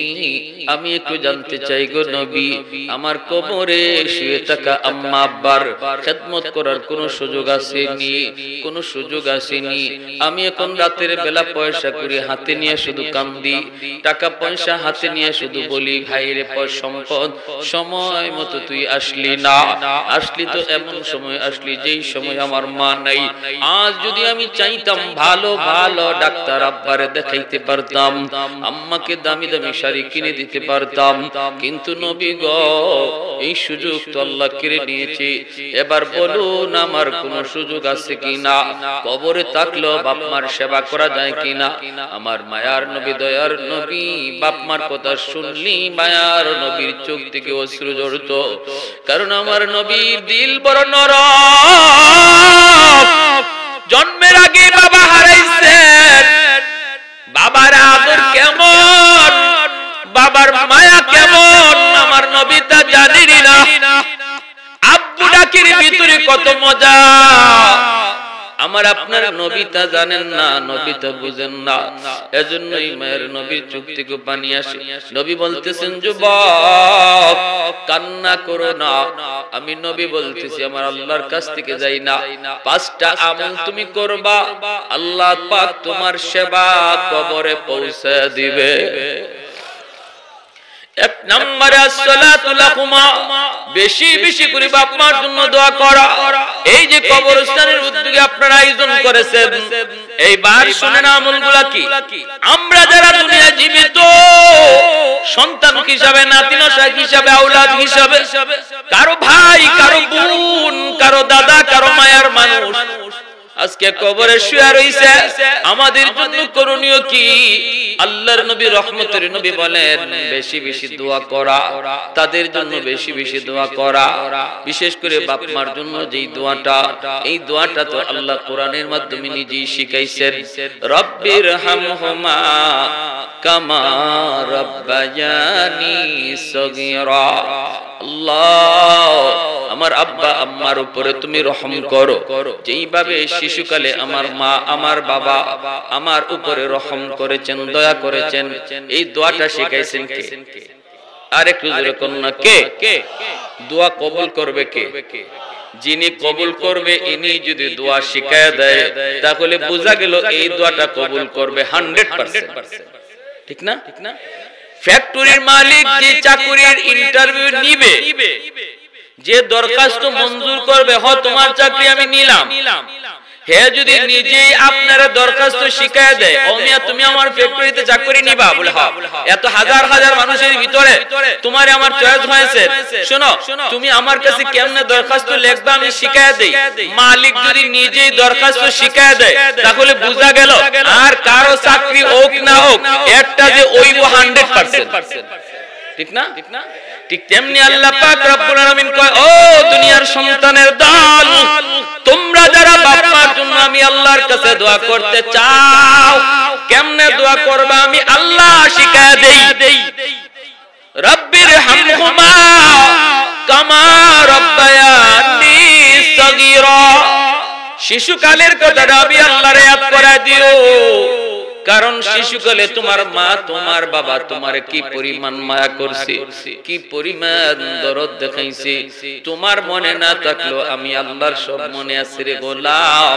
আমি একটু জানতে চাই গো নবী, আমার কবরে শুয়ে থাকা আম্মা আব্বার খেদমত করার কোন সুযোগ আসেনি? কোন সুযোগ আসেনি? আমি এখন রাতের বেলা পয়সা করি হাতে নিয়ে শুধু কান্দি, টাকা পয়সা হাতে নিয়ে নিয়ে শুধু বলি ভাই রে সম্পদ, সময় মতো তুই আসলি না। আসলি তো এমন সময় আসলি যেই সময় আমার মা নাই। আজ যদি আমি চাইতাম ভালো ভালো ডাক্তার আব্বারে দেখাইতে পারতাম, আম্মাকে দামি দামি শাড়ি কিনে দিতে পারতাম, কিন্তু নবী গো এই সুযোগ তো আল্লাহ কেড়ে নিয়েছে। এবার বলুন আমার কোন সুযোগ আছে কিনা? কবরে থাকলো বাপ মার সেবা করা যায় কিনা? আমার মায়ার নবী দয়ার নবী বাপ মার কথা শুনলি মায়ার নবীর চোখ থেকে অশ্রু ঝরত, কারণ আমার নবীর দিল বড় নরম। জন্মের আগে বাবা হারাইছেন, বাবার আদর কেমন, বাবার মায়া কেমন আমার নবী তা জানেনই না। আব্বু ডাকির ভিতরে কত মজা আমার আপনার নবী তা জানেন না, নবী তা বুঝেন না। এজন্যই মায়ের নবীর চোখ থেকে পানি আসে। নবী বলতেছেন যুবক কান্না করো না। আমি নবী বলতেছি আমার আল্লাহর কাছ থেকে যাই না, 5টা আমল তুমি করবা, আল্লাহ পাক তোমার সেবা কবরে পৌঁছে দিবে। 1 নম্বরে আসসালাতু লাকুমা, বেশি বেশি করে বাপ মার জন্য দোয়া করা। এই যে কবরস্থানের উদ্যোগে আপনারা আয়োজন করেছেন, এইবার শুনেন আমলগুলা কি। আমরা যারা দুনিয়া জীবিত সন্তান হিসাবে, নাতি নসাই হিসাবে, আওলাদ হিসাবে, কারো ভাই, কারো বোন, কারো দাদা, কারো মায়ার মানুষ আজকে কবরে শুয়ে রইছে, আমাদের জন্য করণীয় কি? আল্লাহর নবী রহমতের নবী বলেন বেশি বেশি দোয়া করা, তাদের জন্য বেশি বেশি দোয়া করা। বিশেষ করে বাপ মার জন্য যেই দোয়াটা, এই দোয়াটা তো আল্লাহ কোরআনের মাধ্যমে নিজেই শিখাইছেন। রব্বির হামহুমা কামা রব্বায়ানি সগীরা। আল্লাহ আমার আব্বা আম্মার উপরে তুমি রহম করো, যেইভাবে শিশুকালে আমার মা আমার বাবা আমার উপরে রহম করেছেন, দয়া করেছেন। এই দোয়াটা শিখাইছেন কে? আরেকটু জোরে করুন না, কে? দোয়া কবুল করবে কে? যিনি কবুল করবে ইনি যদি দোয়া শিখায় দেয় তাহলে বোঝা গেল এই দোয়াটা কবুল করবে 100%। ঠিক না? ফ্যাক্টরির মালিক যে চাকরির ইন্টারভিউ নিবে, যে দরখাস্ত মঞ্জুর করবে, হ তোমার চাকরি আমি নিলাম, হে যদি নিজেই আপনারা দরখাস্ত শিখায় দেয়, ও মিয়া তুমি আমার ফ্যাক্টরিতে চাকরি নিবা, বলে হ্যাঁ, এত হাজার হাজার মানুষের ভিতরে তোমার আমার চয়েস হয়েছে, শোনো তুমি আমার কাছে কেমনে দরখাস্ত লিখবা আমি শিখায় দেই। মালিক যদি নিজেই দরখাস্ত শিখায় দেয় তাহলে বোঝা গেল আর কারো চাকরি হোক না হোক একটা যে ওইব 100%। ঠিক না? ঠিক তেমনি আল্লাহ পাক রব্বুল আলামিন কয়, ও দুনিয়ার সন্তানের দল, তোমরা যারা বাপ মার জন্য আমি আল্লাহর কাছে দোয়া করতে চাও, কেমনে দোয়া করবা আমি আল্লাহ শিখায় দেই। রব্বির হামহুমা কামা রব্বায়ানি সগীরা। শিশুকালের কথাটা আমি আল্লাহর ইয়াদ করায় দিও, কারণ শিশুকালে তোমার মা তোমার বাবা তোমারে কি পরিমাণ মায়া করছে, কি পরিমাণ দরদ দেখাইছে, তোমার মনে না থাকলো আমি আল্লাহর সব মনে আছে রে গোলাম।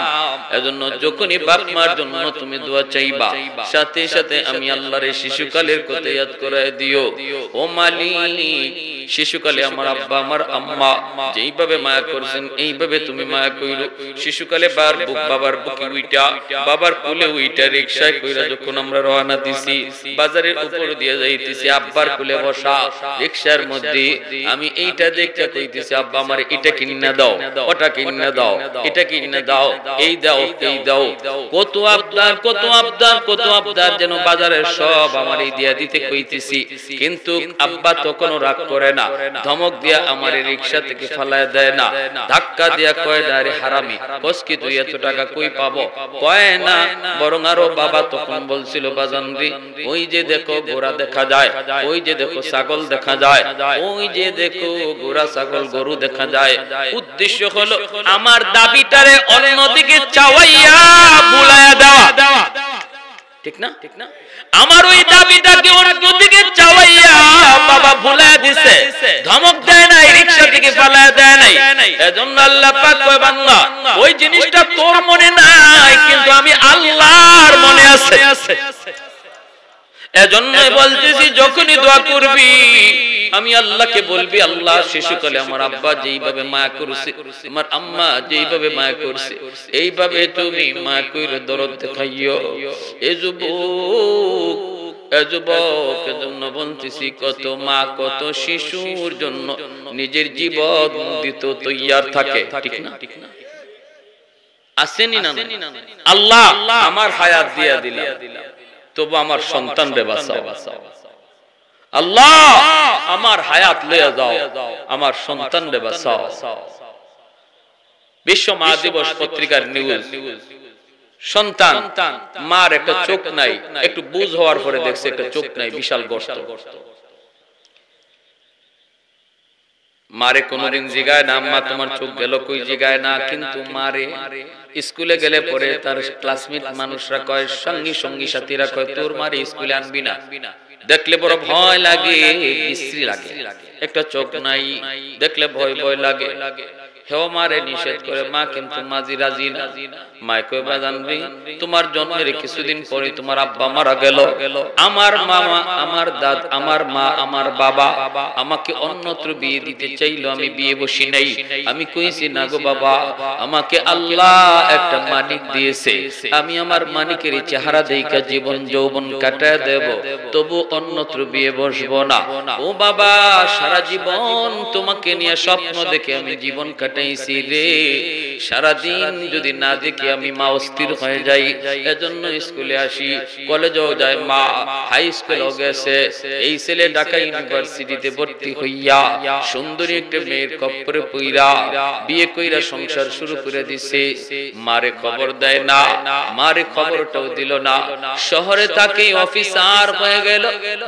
এজন্য যখনই বাপ মার জন্য তুমি দোয়া চাইবা, সাথে সাথে আমি আল্লাহর শিশুকালের কথা ইয়াদ করায় দিও। ও মালিক, শিশুকালে আমার আব্বা আমার আম্মা যেইভাবে মায়া করছেন এইভাবে তুমি মায়া কইরো। শিশুকালে বাবার বুকে উইটা, বাবার কোলে উইটা, রিকশায় কইরা যখন আমরা রওনা দিছি, বাজারের উপর দিয়ে যাইতেছি, আব্বার কোলে বসা রিকশার মধ্যে আমি এইটা দেখতে কইতেছি আব্বা আমার এটা কিনে দাও, ওটা কিনে দাও, এটা কিনে দাও, এই দাও, এই দাও। কত আবদার, কত আবদার, কত আবদার যেন বাজারের সব আমার এই দিয়া দিতে কইতেছি, কিন্তু আব্বা তখনও রাগ করে না, ধমক দিয়া আমার রিকশা থেকে ফালায় দেয় না, ধাক্কা দিয়া কয় না রে হারামি, কসকি তুই এত টাকা কই পাবো, কয় না, বরং আরো বাবা তখন বলছিল বাজানরি ওই যে দেখো ঘোড়া দেখা যায়, ওই যে দেখো ছাগল দেখা যায়, ওই যে দেখো ঘোড়া ছাগল গরু দেখা যায়। উদ্দেশ্য হলো আমার দাবিটারে অন্যদিকে চাওয়াইয়া ভুলায়া দেওয়া। ঠিক না? আমার ওই দাবিটাকে অন্যদিকে চাওয়াইয়া বাবা ভুলায়া দিছে, ধমক দেয় নাই, রিকশা থেকে ফালায়া দেয় নাই। এজন্য আল্লাহ পাক কয় বান্দা ওই জিনিসটা তোর মনে নাই কিন্তু আমি আল্লাহর মনে আছে। এজন্যই বলতেছি যখনই দোয়া করবি আমি আল্লাহকে বলবি, আল্লাহ শিশুকালে আমার আব্বা যেইভাবে মায়া করছে, আমার আম্মা যেইভাবে মায়া করছে, এইভাবে তুমি মায়া করে দরদ দেখাইও। এ যুবক এজন্য বলতেছি, কত মা কত শিশুর জন্য নিজের জীবন দিতে তৈয়ার থাকে, ঠিক না? আসেনি না? আল্লাহ আমার হায়াত দিয়া দিলা, তবু আমার সন্তান রে বাঁচাও। আল্লাহ আমার হায়াত লইয়া যাও, আমার সন্তান রে বাঁচাও। বিশ্ব মা দিবস পত্রিকার নিউজ, সন্তান মার একটা চোখ নাই, একটু বুঝ হওয়ার পরে দেখছে একটা চোখ নাই, বিশাল গর্ত। মারে কোনদিন জিগায় না আম্মা তোমার চোখ গেল কই, জিগায় না। কিন্তু মারে স্কুলে গেলে পরে তার ক্লাসমেট মানুষরা কয়, সঙ্গী সাথীরা কয়, তোর মারে স্কুলে আনবি না, দেখলে বড় ভয় লাগে, বিশ্রী লাগে। একটা চোখ নাই, দেখলে ভয় ভয় লাগে। হেও মারে নিষেধ করে, মা কিন্তু মাঝি রাজি না। মায় কই, বাজানবি তোমার জন্মের কিছুদিন পরে তোমার আব্বা মারা গেল। আমার মামা, আমার দাদ, আমার মা, আমার বাবা আমাকে অন্যত্র বিয়ে দিতে চাইলো, আমি বিয়ে বসি নাই। আমি কইছি না গো বাবা, আমাকে আল্লাহ একটা মানিক দিয়েছে, আমি আমার মানিকের চেহারা দেখা জীবন যৌবন কাটায় দেব, তবু অন্যত্র বিয়ে বসবো না। ও বাবা, সারা জীবন তোমাকে নিয়ে স্বপ্ন দেখে আমি জীবন কাটাইছি রে, সারাদিন যদি না দেখি আমি মা অস্থির হয়ে যাই। এজন্য স্কুলে আসি, কলেজেও যায় মা, হাই স্কুলেও গেছে। এই ছেলে ঢাকা ইউনিভার্সিটিতে ভর্তি হইয়া সুন্দরী একটা মেয়ের কপ্পরে পইরা বিয়ে কইরা সংসার শুরু করে দিছে। মারে খবর দেয় না, মারে খবরটাও দিল না। শহরে থাকে, অফিসার হয়ে গেল,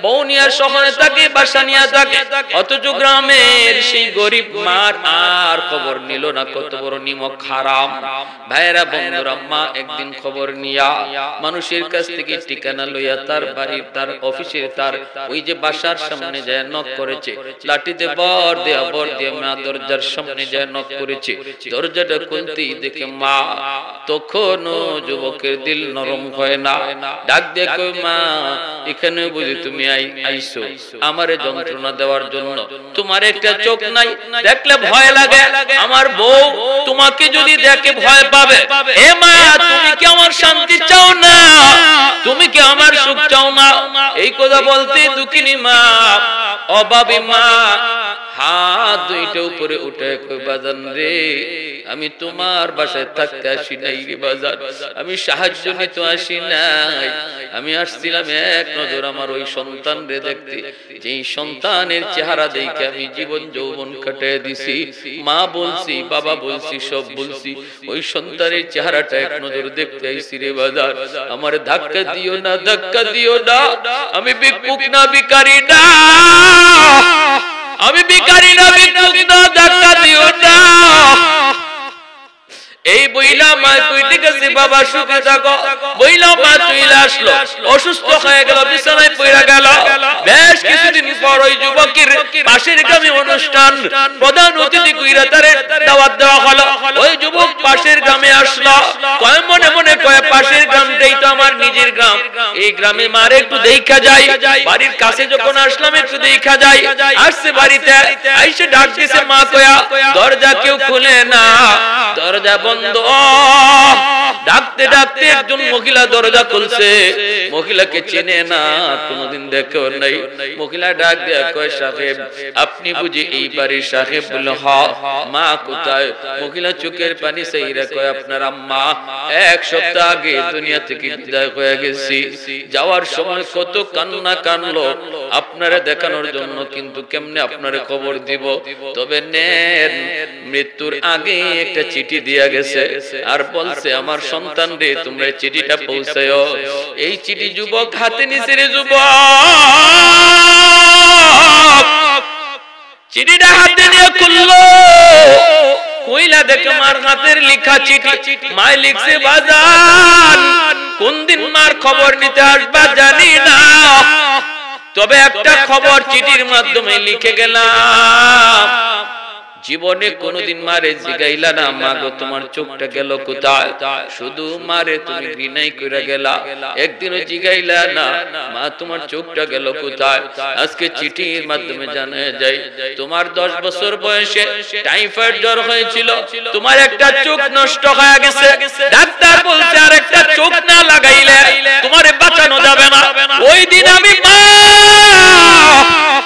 বৌনিয়া শহরে থাকে, বাসা নিয়ে থাকে, অথচ গ্রামের সেই গরিব মার আর খবর নিল না। কত বড় নিমক হারাম। ভাইরা বন্ধুরা, মা একদিন খবর নিয়া মানুষের কাছ থেকে ঠিকানা লইয়া তার বাড়ির, তার অফিসের, তার ওই যে বাসার সামনে যায় নক করেছে, লাঠিতে বর দেয়া মা দরজার সামনে যায় নক করেছে। দরজাটা খুলতেই দেখে মা, তখনও যুবকের দিল নরম হয় না। ডাক দিয়ে কই, মা এখানে বুঝি তুমি আইছো আমারে যন্ত্রণা দেওয়ার জন্য? তোমার একটা চোখ নাই, দেখলে ভয় লাগে। আমার বউ তোমাকে যদি দেখে ভয় পাবে। এ মা, তুমি কি আমার শান্তি চাও না? তুমি কি আমার সুখ চাও না? এই কথা বলতে দুঃখিনী মা, অভাবী মা হাত দুইটা উপরে উঠে কই, বাজান রে, আমি তোমার বাসায় থাকতে আসি নাই রে বাজান, আমি সাহায্য নিতে আসি নাই। আমি আসছিলাম এক নজর আমার ওই সন্তান রে দেখতে, যেই সন্তানের চেহারা দেখে আমি জীবন যৌবন কাটিয়ে দিছি। মা বলছি, বাবা বলছি, সব বলছি, ওই সন্তানের চেহারাটা এক নজর দেখতে আইছি রে বাজার। আমার ধাক্কা দিও না, ধাক্কা দিও না, আমি ভিক্ষুক না, ভিখারি না, আমি ভিখারি না, ভিক্ষুক না, ধাক্কা দিও না। এই বইলা মা কই, ঠিক আছে বাবা সুখে থাকো। বইলা মা চলে আসলো, অসুস্থ হয়ে গেল, বিছানায় পড়ে গেল। বেশ কিছুদিন পর ওই যুবকের পাশের গ্রামে অনুষ্ঠান, প্রধান অতিথি কইরা তারে দাওয়াত দেওয়া হলো। ওই যুবক পাশের গ্রামে আসলো, কয় মনে মনে কয়, পাশের গ্রামটাই তো আমার নিজের গ্রাম, এই গ্রামে মারে একটু দেখা যায়। বাড়ির কাছে যখন আসলাম একটু দেখা যায়। আসছে বাড়িতে, আইসে ডাক দিছে মা কয়া, দরজা কেউ খুলে না, দরজা বন্ধ। ডাকতে ডাকতে একজন মহিলা দরজা খুলছে। মহিলাকে চেনে না, কোনদিন দেখেও নাই। মহিলা ডাক দেয়া কয়, সাহেব আপনি বুঝি এই বাড়ির সাহেব? বলল হ্যাঁ। মা কোথায়? মহিলা চোখের পানি চাইরা কয়, আপনার আম্মা এক সপ্তাহ আগে দুনিয়া থেকে বিদায় হয়ে গেছি। যাওয়ার সময় কত কান্না কানলো আপনারে দেখানোর জন্য, কিন্তু কেমনে আপনারে খবর দিব? তবে নেন, মৃত্যুর আগে একটা চিঠি দিয়া গেছে, আর বলছে আমার সন্তান রে তোমরা চিঠিটা পৌঁছায়ো। এই চিঠি যুবক হাতে নিছে রে যুবক, চিঠিটা হাতে নিয়ে খুললো, কইলা দেখে মার হাতের লেখা চিঠি। মায় লিখছে, বাজান কোন দিন মার খবর নিতে আসবা জানি না, তবে একটা খবর চিঠির মাধ্যমে লিখে গেলাম, জীবনে কোনোদিন মারে জিগাইলা না মা গো তোমার চোখটা গেল কোথায়, শুধু মারে তুমি ঘৃণাই কইরা গেলা, একদিনও জিগাইলা না মা তোমার চোখটা গেল কোথায়। আজকে চিঠির মাধ্যমে জানা যায় তোমার 10 বছর বয়সে টাইফয়েড জ্বর হয়েছিল, তোমার একটা চোখ নষ্ট হয়ে গেছে, ডাক্তার বলছে আর একটা চোখ না লাগাইলে তোমারে বাঁচানো যাবে না। ওই দিন আমি মা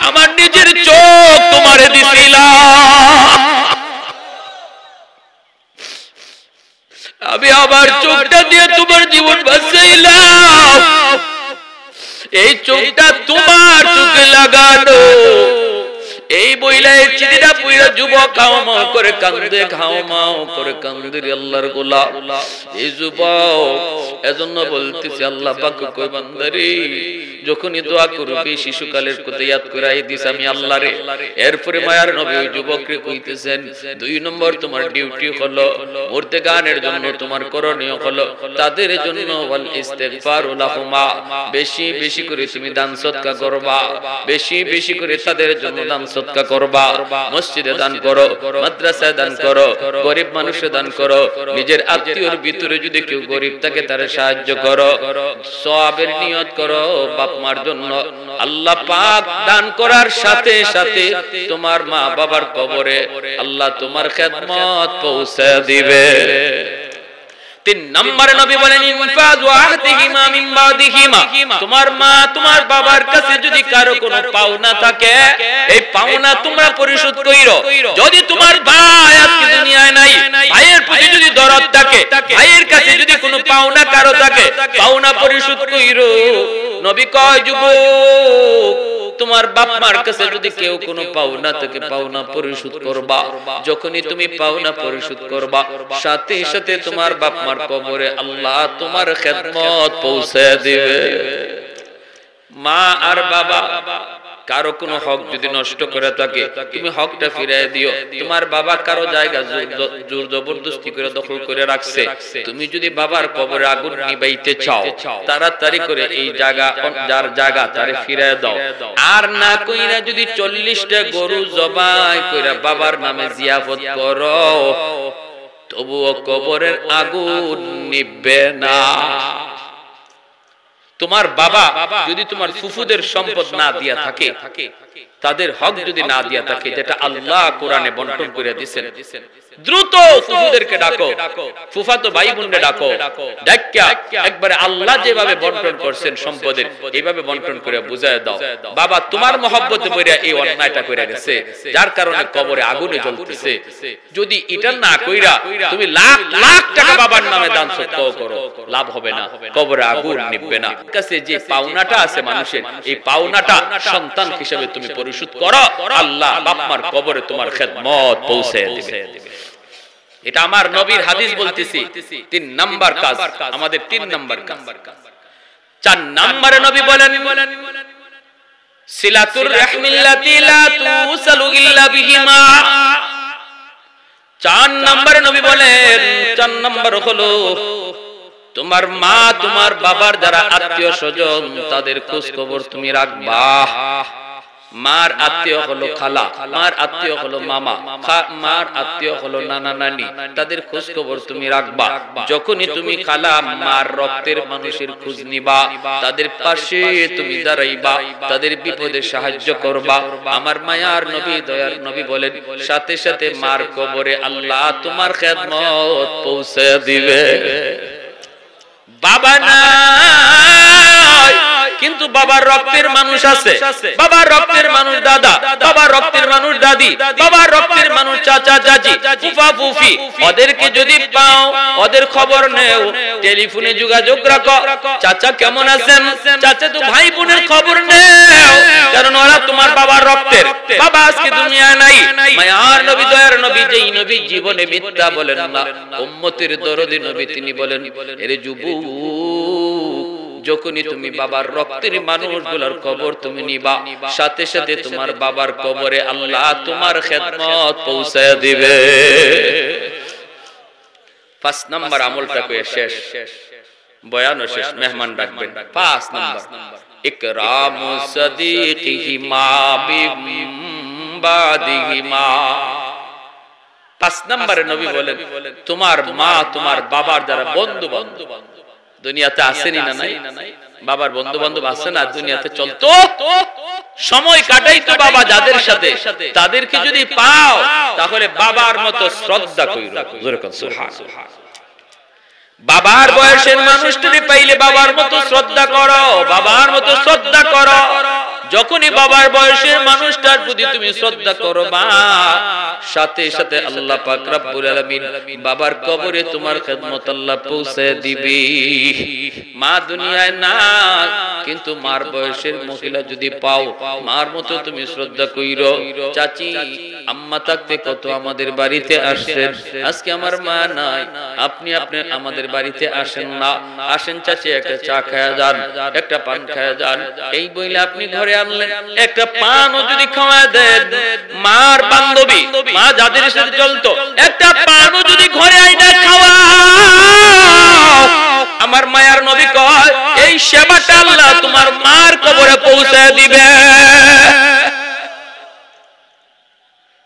আমার নিজের চোখ তোমারে দিছিলাম, আমি আবার চোখটা দিয়ে তোমার জীবন বাঁচাইলাম। এই চোখটা তোমার চোখে লাগানো, এই বইলাই চিঠিটা পুইরা যুবক হাওমাও করে কান্দে, হাওমাও করে কান্দে আল্লাহর গোলাম। এই যুবক এজন্য বলতেছি আল্লাহ পাক কই বান্দারে যখনই দোয়া করবি শিশুকালের কথা ইয়াদ করাই দিস আমি আল্লাহরে। এরপরে মায়ার নবী ওই যুবককে কইতেছেন 2 নম্বর তোমার ডিউটি হলো মরতে গানের জন্য তোমার করণীয় হলো তাদের জন্য ওয়াল ইস্তিগফারু লাহুমা, বেশি বেশি করে তুমি দান সদকা করবা, বেশি বেশি করে তাদের জন্য দান সদকা করবা। মসজিদে দান করো, মাদ্রাসায় দান করো, গরিব মানুষে দান করো, নিজের আত্মীয়র ভিতরে যদি কেউ গরিব থাকে তারে সাহায্য করো, সওয়াবের নিয়ত করো বাপ মার জন্য। আল্লাহ পাক দান করার সাথে সাথে তোমার মা বাবার কবরে আল্লাহ তোমার খেদমত পৌঁছে দিবে। 3 নম্বরে নবী বলেন ইনফাযু আহদিহিমা মিন বাদিহিমা, তোমার মা তোমার বাবার কাছে যদি কারো কোনো পাওনা থাকে এই পাওনা তোমরা পরিশোধ কইরো। যদি তোমার ভাই আজকে দুনিয়ায় নাই, ভাইয়ের প্রতি যদি দরদ থাকে, ভাইয়ের কাছে যদি কোনো পাওনা কারো থাকে পাওনা পরিশোধ কইরো। নবী কয় যুবক তোমার বাপ মার কাছে যদি কেউ কোনো পাওনা থাকে পাওনা পরিশোধ করবা। যখনই তুমি পাওনা পরিশোধ করবা সাথে সাথে তোমার বাপ মার কবরে আল্লাহ তোমার খেদমত পৌঁছে দিবে। মা আর বাবা কারো কোনো হক যদি নষ্ট করে থাকে তুমি হকটা ফিরিয়ে দিও। তোমার বাবা কারো জায়গা জোর জবরদস্তি করে দখল করে রাখছে, তুমি যদি বাবার কবরে আগুন নিবাইতে চাও তাড়াতাড়ি করে এই জায়গা যার জায়গা তারে ফিরিয়ে দাও। আর না কইরা যদি 40টা গরু জবাই কইরা বাবার নামে জিয়াফত করো তবুও কবরের আগুন নিবে না। তোমার বাবা যদি তোমার ফুফুদের সম্পদ না দিয়া থাকে, তাদের হক যদি না দিয়া থাকে যেটা আল্লাহ কোরআনে বন্টন করে দিয়েছেন, দ্রুত ফুফুদেরকে ডাকো, ফুফাতো ভাই বোনকে ডাকো, ডাক্কা একবারে আল্লাহ যেভাবে বন্টন করছেন সম্পদের এইভাবে বন্টন করে বুঝায় দাও। বাবা তোমার মহব্বতে পড়িয়া এই অন্যায়টা কইরা গেছে যার কারণে কবরে আগুনে জ্বলতেছে, যদি এটা না কইরা তুমি লাখ লাখ টাকা বাবার নামে দান সদকাও করো লাভ হবে না, কবরে আগুন নিভবে না। কাছে যে পাওনাটা আছে মানুষের এই পাওনাটা সন্তান হিসেবে তুমি পরিশোধ করো, আল্লাহ বাপ মার কবরে তোমার খেদমত পৌঁছে দিবে। এটা আমার নবীর হাদিস বলতেছি। 3 নাম্বার কাজ আমাদের, 3 নাম্বার কাজ। 4 নম্বরে নবী বলেন সিলাতুর রাহমিল্লাতি লা তুসালু ইল্লা বিহিমা। 4 নম্বরে নবী বলেন 4 নম্বর হলো তোমার মা তোমার বাবার যারা আত্মীয় স্বজন তাদের খোঁজ খবর তুমি রাখবা। মার আত্মীয় হলো খালা, মার আত্মীয় হলো মামা, মার আত্মীয় হলো নানা নানি, তাদের খোঁজ খবর তুমি রাখবা। যখনই তুমি খালা মার রক্তের মানুষের খোঁজ নিবা তাদের পাশে তুমি দাঁড়াইবা, তাদের বিপদে সাহায্য করবা। আমার মায়ার নবী দয়ার নবী বলেন সাথে সাথে মার কবরে আল্লাহ তোমার খেদমত পৌঁছে দিবে। বাবা নাই কিন্তু বাবার রক্তের মানুষ আছে, বাবার রক্তের মানুষ দাদা, বাবার রক্তের মানুষ দাদি, বাবার রক্তের মানুষ চাচা চাচি, ফুফা ফুফি, ওদেরকে যদি পাও ওদের খবর নেও, টেলিফোনে যোগাযোগ রাখো। চাচা কেমন আছেন, চাচা তো ভাই বোনের খবর নেও, কারণ ওরা তোমার বাবার রক্তের। বাবা আজকে দুনিয়ায় নাই, মায়ার নবী দয়ার নবী যেই নবী জীবনে মিথ্যা বলেন না, উম্মতের দরদি নবী তিনি বলেন এরে যুবক যখনই তুমি বাবার রক্তের মানুষগুলোর কবর তুমি নিবা সাথে সাথে তোমার বাবার কবরে আল্লাহ তোমার খেদমত পৌঁছে দিবে। 5 নাম্বার আমলটা কয়ে শেষ, বয়ানও শেষ, মেহমান ডাকবেন। 5 নাম্বার ইকরামু সাদিকিহিমা বিবাদিহিমা। 5 নম্বরে নবী বলেন তোমার মা তোমার বাবার যারা বন্ধু বান্ধব দুনিয়াতে আসেনি না নাই বাবার বন্ধু বান্ধব আছে না দুনিয়াতে চলতো সময় কাটাইতো বাবা যাদের সাথে তাদেরকে যদি পাও তাহলে বাবার মতো শ্রদ্ধা কইরো জোরে কোন সুবহানাল্লাহ বাবার বয়সের মানুষটাকে পাইলে বাবার মতো শ্রদ্ধা করো বাবার মতো শ্রদ্ধা করো যখনই বাবার বয়সের মানুষটার প্রতি তুমি শ্রদ্ধা করবা সাথে সাথে আল্লাহ পাক রব্বুল আলামিন বাবার কবরে তোমার খিদমত আল্লাহ পৌঁছে দিবে মা দুনিয়ায় না কিন্তু মার বয়সের মহিলা যদি পাও মার মতো তুমি শ্রদ্ধা কইরো চাচি আম্মা থাকতে কত আমাদের বাড়িতে আসেন আজকে আমার মা নাই আপনি আমাদের বাড়িতে আসেন না আসেন চাচি একটা চা খায়া যান একটা পান খায়া যান এই বইলে আপনি ঘরে আনলেন একটা পানও যদি খাওয়া দেন মার বান্ধবী মা যাদের সাথে চলতো একটা পানও যদি ঘরে আইনা খাওয়া আমার মায়ার নবী কয় এই সেবাটা আল্লাহ তোমার মার কবরে পৌঁছে দিবে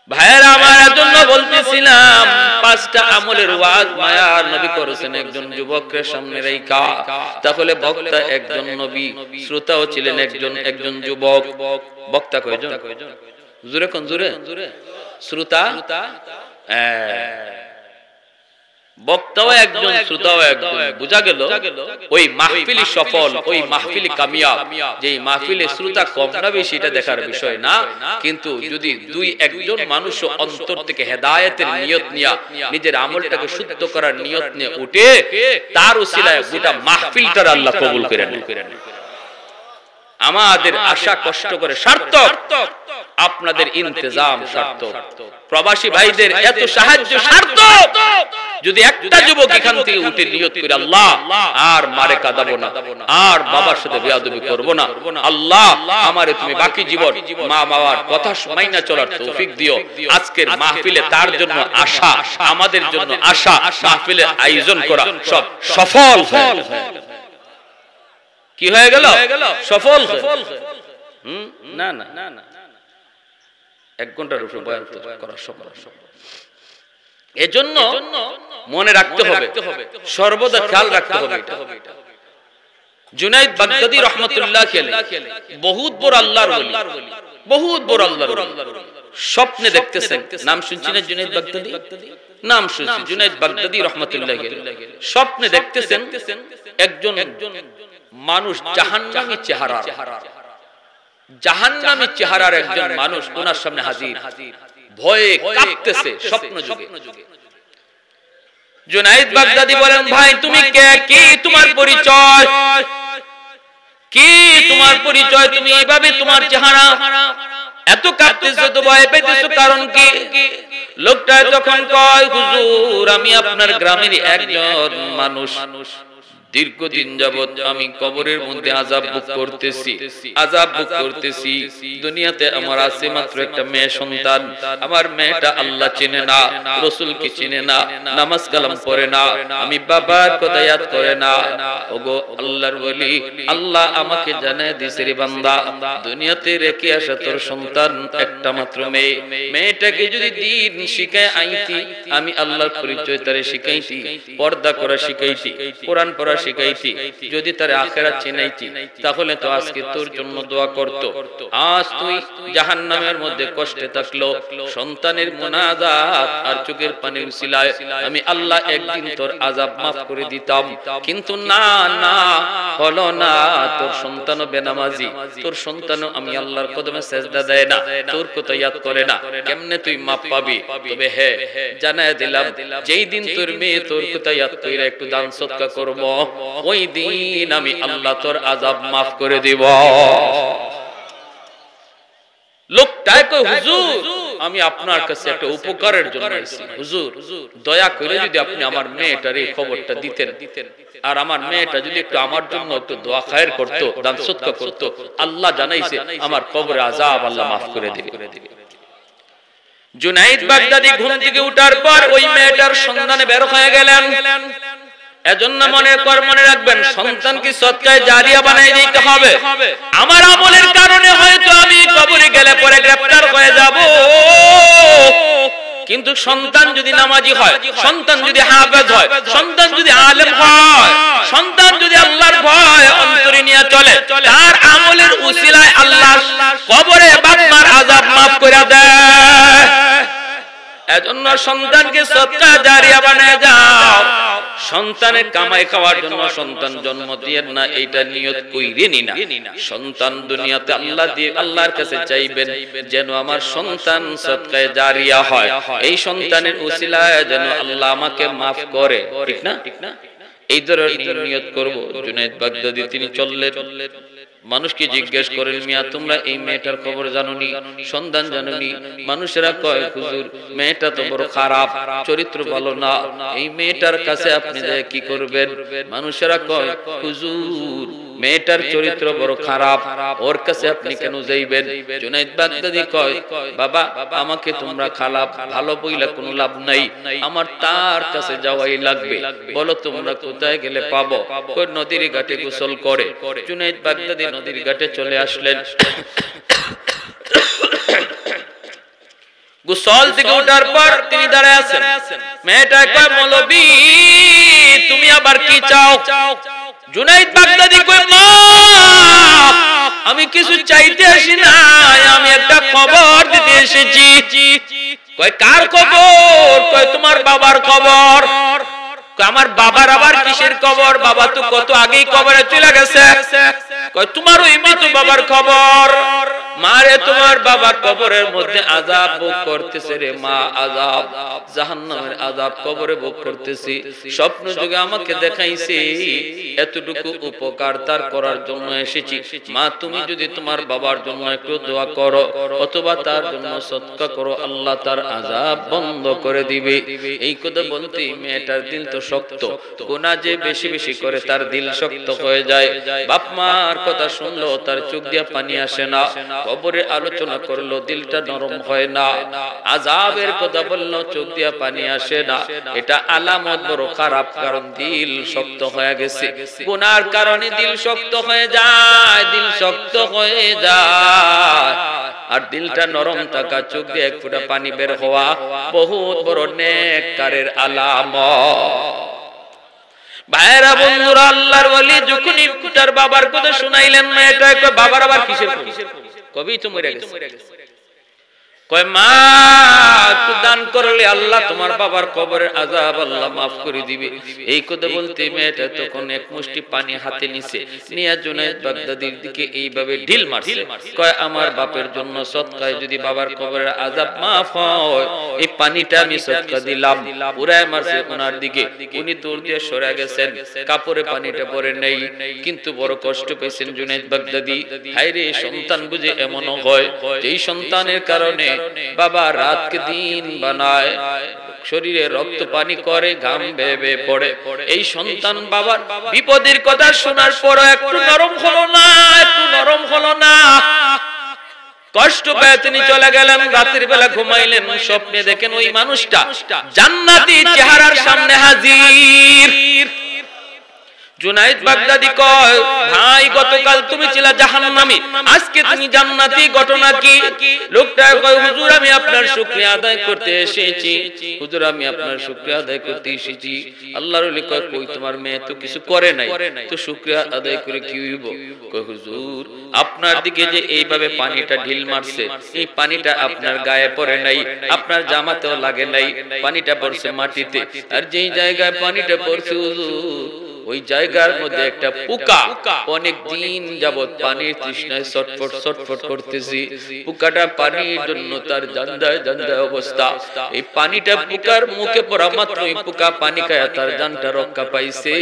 ভাইরা আমার জন্য বলতেছিলাম 5টা আমলের ওয়াজ মায়ার নবী করেছেন একজন যুবকের সামনে রাইখা তাহলে বক্তা একজন নবী শ্রোতাও ছিলেন একজন যুবক বক্তা কয়জন জোরে কোন জোরে শ্রোতা বক্তাও একজন শ্রোতাও একজন বুঝা গেল ওই মাহফিলি সফল ওই মাহফিলি কামিয়াব যেই মাহফিলে শ্রোতা কম না বেশি এটা দেখার বিষয় না কিন্তু যদি একজন মানুষ অন্তর থেকে হেদায়েতের নিয়ত নিয়া নিজের আমলটাকে শুদ্ধ করার নিয়ত নিয়ে উঠে তার উসিলায় গোটা মাহফিলটার আল্লাহ কবুল করে নেন আমাদের আশা কষ্ট করে সার্থক আপনাদের ইন্তজাম সার্থক প্রবাসী ভাইদের এত সাহায্য সার্থক যদি একটা যুবক এখান থেকে উঠে নিয়ত করে আল্লাহ আর মারে কাঁদাবো না আর বাবার সাথে বেয়াদবি করব না আল্লাহ আমারে তুমি বাকি জীবন মা বাবার কথা মাইনা চলার তৌফিক দিও আজকের মাহফিলে তার জন্য আশা আমাদের জন্য আশা মাহফিলে আয়োজন করা সব সফল কি হয়ে গেল সফল না না না 1 ঘন্টার উপরে বয়ান করা সফল এজন্য মনে রাখতে হবে সর্বদা খেয়াল রাখতে হবে জুনাইদ বাগদাদি রাহমাতুল্লাহ আলাইহি বহুত বড় আল্লাহর ওলি বহুত বড় আল্লাহর ওলি স্বপ্নে দেখতেছেন নাম শুনছেন না জুনাইদ বাগদাদি নাম শুনছি জুনাইদ বাগদাদি রাহমাতুল্লাহ আলাইহি স্বপ্নে দেখতেছেন একজন মানুষ জাহান্নামী চেহারার একজন মানুষ ওনার সামনে হাজির ভয়ে কাঁপতেছে স্বপ্ন যুগে জুনাইদ বাগদাদি বলেন ভাই তুমি কে কি তোমার পরিচয় তুমি এইভাবে তোমার চেহারা এত কাঁপতেছো তো ভয় পেতেছো কারণ কি লোকটা তখন কয় হুজুর আমি আপনার গ্রামের একজন মানুষ দীর্ঘদিন যাবত আমি কবরের মধ্যে আযাব ভোগ করতেছি দুনিয়াতে আমার আছে মাত্র একটা মেয়ে সন্তান আমার মেয়েটা আল্লাহ চেনে না রাসূলকে চেনে না নামাজ কালাম পড়ে না আমি বাবার কথা ইয়াদ করে না ওগো আল্লাহর ওলি আল্লাহ আমাকে জানায় দিছে রে বান্দা দুনিয়াতে রেখে আসা তোর সন্তান একটা মাত্র মেয়েটাকে যদি দিন শিখায় আইতি আমি আল্লাহর পরিচয় তারে শিখাইতি পর্দা করা শিখাইতি কোরআন পড়া শিখাইতি যদি তার আখিরাত চিনাইতি তাহলে তো আজকে তোর জন্য দোয়া করত আজ তুই জাহান্নামের মধ্যে কষ্টে থাকলো সন্তানের মুনাজাত আর চোখের পানির উসিলায় আমি আল্লাহ একদিন তোর আযাব maaf করে দিতাম কিন্তু না না হলো না তোর সন্তানও বেনামাজি তোর সন্তানও আমি আল্লাহর কদমে সিজদা দেয় না তোর কথা ইয়াদ করে না কেমনে তুই maaf পাবি তবে হে জানায় দিলাম যেই দিন তোর মেয়ে তোর কথা ইয়াদ কইরা একটু দান সদকা করব ওই দিন আমি আল্লাহ তোর আযাব maaf করে দিব লোকটাই কই হুজুর আমি আপনার কাছে একটা উপকারের জন্য আইছি হুজুর দয়া করে যদি আপনি আমার মেয়েটার এই খবরটা দিতেন আর আমার মেয়েটা যদি একটু আমার জন্য একটু দোয়া খায়ের করত দান সদকা করত আল্লাহ জানাইছে আমার কবরে আযাব আল্লাহ maaf করে দিবে জুনাইদ বাগদাদি ঘুম থেকে ওঠার পর ওই মেয়েটার সন্ধানে বের হয়ে গেলেন এজন্য মনে রাখবেন সন্তানকে সদকায়ে জারিয়া বানাই দিতে হবে আমার আমলের কারণে হয়তো আমি কবরে গেলে পরে গ্রেফতার হয়ে যাব কিন্তু সন্তান যদি নামাজি হয়, সন্তান যদি হাফেজ হয়, সন্তান যদি আলেম হয়, সন্তান যদি আল্লাহর ভয় অন্তরে নিয়ে চলে, তার আমলের উসিলায় আল্লাহ কবরে বাপ মার আযাব maaf করে দেয়। এজন্য সন্তানকে সদকা জারিয়া বানায় যাও। সন্তানের কামাই খাওয়ার জন্য সন্তান জন্ম দিয়ে না, এইটা নিয়ত কইরেনি না। সন্তান দুনিয়াতে আল্লাহ দিয়ে আল্লাহর কাছে চাইবেন যেন আমার সন্তান সদকায়ে জারিয়া হয়, এই সন্তানের উসিলায় যেন আল্লাহ আমাকে maaf করে, ঠিক না? এই ধরনের নিয়ত করব। জুনায়েদ বাগদাদি তিনি চললেন, মানুষকে জিজ্ঞেস করেন, মিয়া তোমরা এই মেয়েটার খবর জানোনি, সন্ধান জানোনি? মানুষেরা কয়, হুজুর মেয়েটা তো বড় খারাপ, চরিত্র ভালো না, এই মেয়েটার কাছে আপনি যায় কি করবেন? মানুষেরা কয়, হুজুর মেয়েটার চরিত্র বড় খারাপ, ওর কাছে আপনি কেন যাইবেন? জুনায়েদ বাগদাদি কয়, বাবা আমাকে তোমরা খারাপ ভালো বইলা কোনো লাভ নাই, আমার তার কাছে যাওয়াই লাগবে। বলো তোমরা কোথায় গেলে পাবো? কই নদীর ঘাটে গোসল করে। জুনায়েদ বাগদাদি নদীর ঘাটে চলে আসলেন। গোসল থেকে ওঠার পর তিনি দাঁড়ায় আছেন। মেয়েটা কয়, মৌলবী তুমি আবার কি চাও? জুনায়েদ বাগদাদি কয়, মা আমি কিছু চাইতে আসি না, আমি একটা খবর দিতে এসেছি। কয় কার খবর? কয় তোমার বাবার খবর। আমার বাবার আবার কিসের খবর? বাবা তো কত আগেই কবরে চলে গেছে। কয় তোমার ওই মৃত বাবার খবর। মারে তোমার বাবা কবরের মধ্যে আযাব ভোগ করতেছে রে মা, আযাব জাহান্নামের আযাব কবরে ভোগ করতেছি। স্বপ্ন যুগে আমাকে দেখাইছে, এতটুকু উপকার তার করার জন্য এসেছি। মা তুমি যদি তোমার বাবার জন্য একটু দোয়া করো অথবা তার জন্য সদকা করো, আল্লাহ তার আযাব বন্ধ করে দিবে। এই কথা বলতে মেয়েটার দিল তো শক্ত, গুনাহ যে বেশি বেশি করে তার দিল শক্ত হয়ে যায়। বাপ মার কথা শুনলো তার চোখ দিয়ে পানি আসে না, কবরে আলোচনা করলো দিলটা নরম হয় না, আযাবের কথা বললো চোখ দিয়ে পানি আসে না। এটা আলামত বড় খারাপ, কারণ দিল শক্ত হয়ে গেছে। গুনার কারণে দিল শক্ত হয়ে যায়, দিল শক্ত হয়ে যায়। আর দিলটা নরম থাকা, চোখ দিয়ে এক ফোঁটা পানি বের হওয়া বহুত বড় নেককারের আলামত। ভাইরা বন্ধুরা, আল্লাহর ওলি যখনই তার বাবার কথা শুনাইলেন, মেয়েটা কয় বাবার আবার কিসের কবি তো মরে গেছে। কয় মা একটু দান করলে আল্লাহ তোমার বাবার কবরের আযাব আল্লাহ maaf করে দিবে। এই কথা বলতে মেয়েটা তখন এক মুষ্টি পানি হাতে নিছে, নিয়ে জুনায়েদ বাগদাদির দিকে এইভাবে ঢিল মারছে। কয় আমার বাপের জন্য সদকায় যদি বাবার কবরের আযাব maaf হয়, এই পানিটা আমি সদকা দিলাম। উড়ায় মারছে ওনার দিকে, উনি দূর দিয়ে সরে গেছেন, কাপড়ে পানিটা পড়ে নেই। কিন্তু বড় কষ্ট পেয়েছেন জুনায়েদ বাগদাদি। হায়রে সন্তান বুঝে এমনও হয় যেই সন্তানের কারণে বাবা রাতকে দিন বানায়, শরীরে রক্ত পানি করে, ঘাম বেয়ে বেয়ে পড়ে। এই সন্তান বাবার বিপদের কথা শোনার পর একটু নরম হলো না, একটু নরম হলো না। কষ্ট পেয়ে তিনি চলে গেলেন। রাতের বেলা ঘুমাইলেন, স্বপ্নে দেখেন ওই মানুষটা জান্নাতি চেহারার সামনে হাজির। জুনায়েদ বাগদাদি কয়, ভাই গতকাল তুমি ছিলা জাহান্নামী, আজকে তুমি জান্নাতি, ঘটনা কি? লোকটা কয়, হুজুর আমি আপনার শুকরিয়া আদায় করতে এসেছি, হুজুর আমি আপনার শুকরিয়া আদায় করতে এসেছি। আল্লাহর ওলি কয়, কই তোমার মেয়ে তো কিছু করে নাই, তো শুকরিয়া আদায় করে কি হইব? কয় হুজুর আপনার দিকে যে এইভাবে পানিটা ঢিল মারছে, এই পানিটা আপনার গায়ে পড়ে নাই, আপনার জামাতেও লাগে নাই, পানিটা পড়ছে মাটিতে। আর যেই জায়গায় পানিটা পড়ছে হুজুর, ওই জায়গার মধ্যে একটা পোকা অনেক দিন যাবত পানির তৃষ্ণায় ছটফট ছটফট করতেছি। পোকাটা পানির জন্য তার জান্দায় জান্দায় অবস্থা। এই পানিটা পোকার মুখে পড়া মাত্র এই পোকা পানি খায় তার জানটা রক্ষা পাইছে।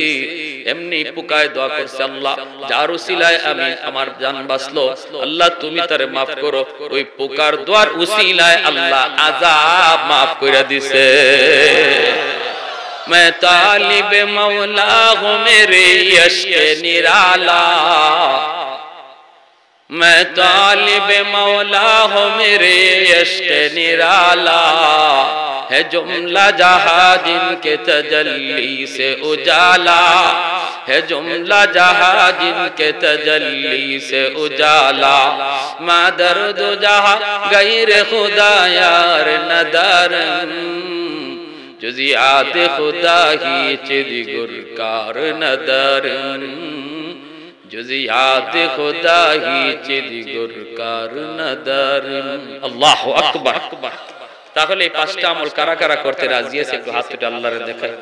এমনি পোকায় দোয়া করছে, আল্লাহ যার উসিলায় আমি আমার জান বাঁচলো, আল্লাহ তুমি তারে maaf করো। ওই পোকার দোয়ার উসিলায় আল্লাহ আযাব maaf কইরা দিছে। मैं तालिब मौला हूँ मेरे यश्क निराला, मैं तालिब मौला हूँ मेरे यश्क निराला, है जुमला जहां जिनके तजल्ली से उजाला, है जुमला जहां जिनके तजल्ली से उजाला, मा दर्द जहां गैर खुदा यार नदर, जुजियात खुदा ही चिदी गुरकार नदर, जुजियात खुदा ही चिदी गुरकार नदर। अल्लाहु আকবার। তাহলে এই পাঁচটা আমল কারা কারা করতে রাজি আছে একটু হাত তুলে আল্লাহরে দেখায়।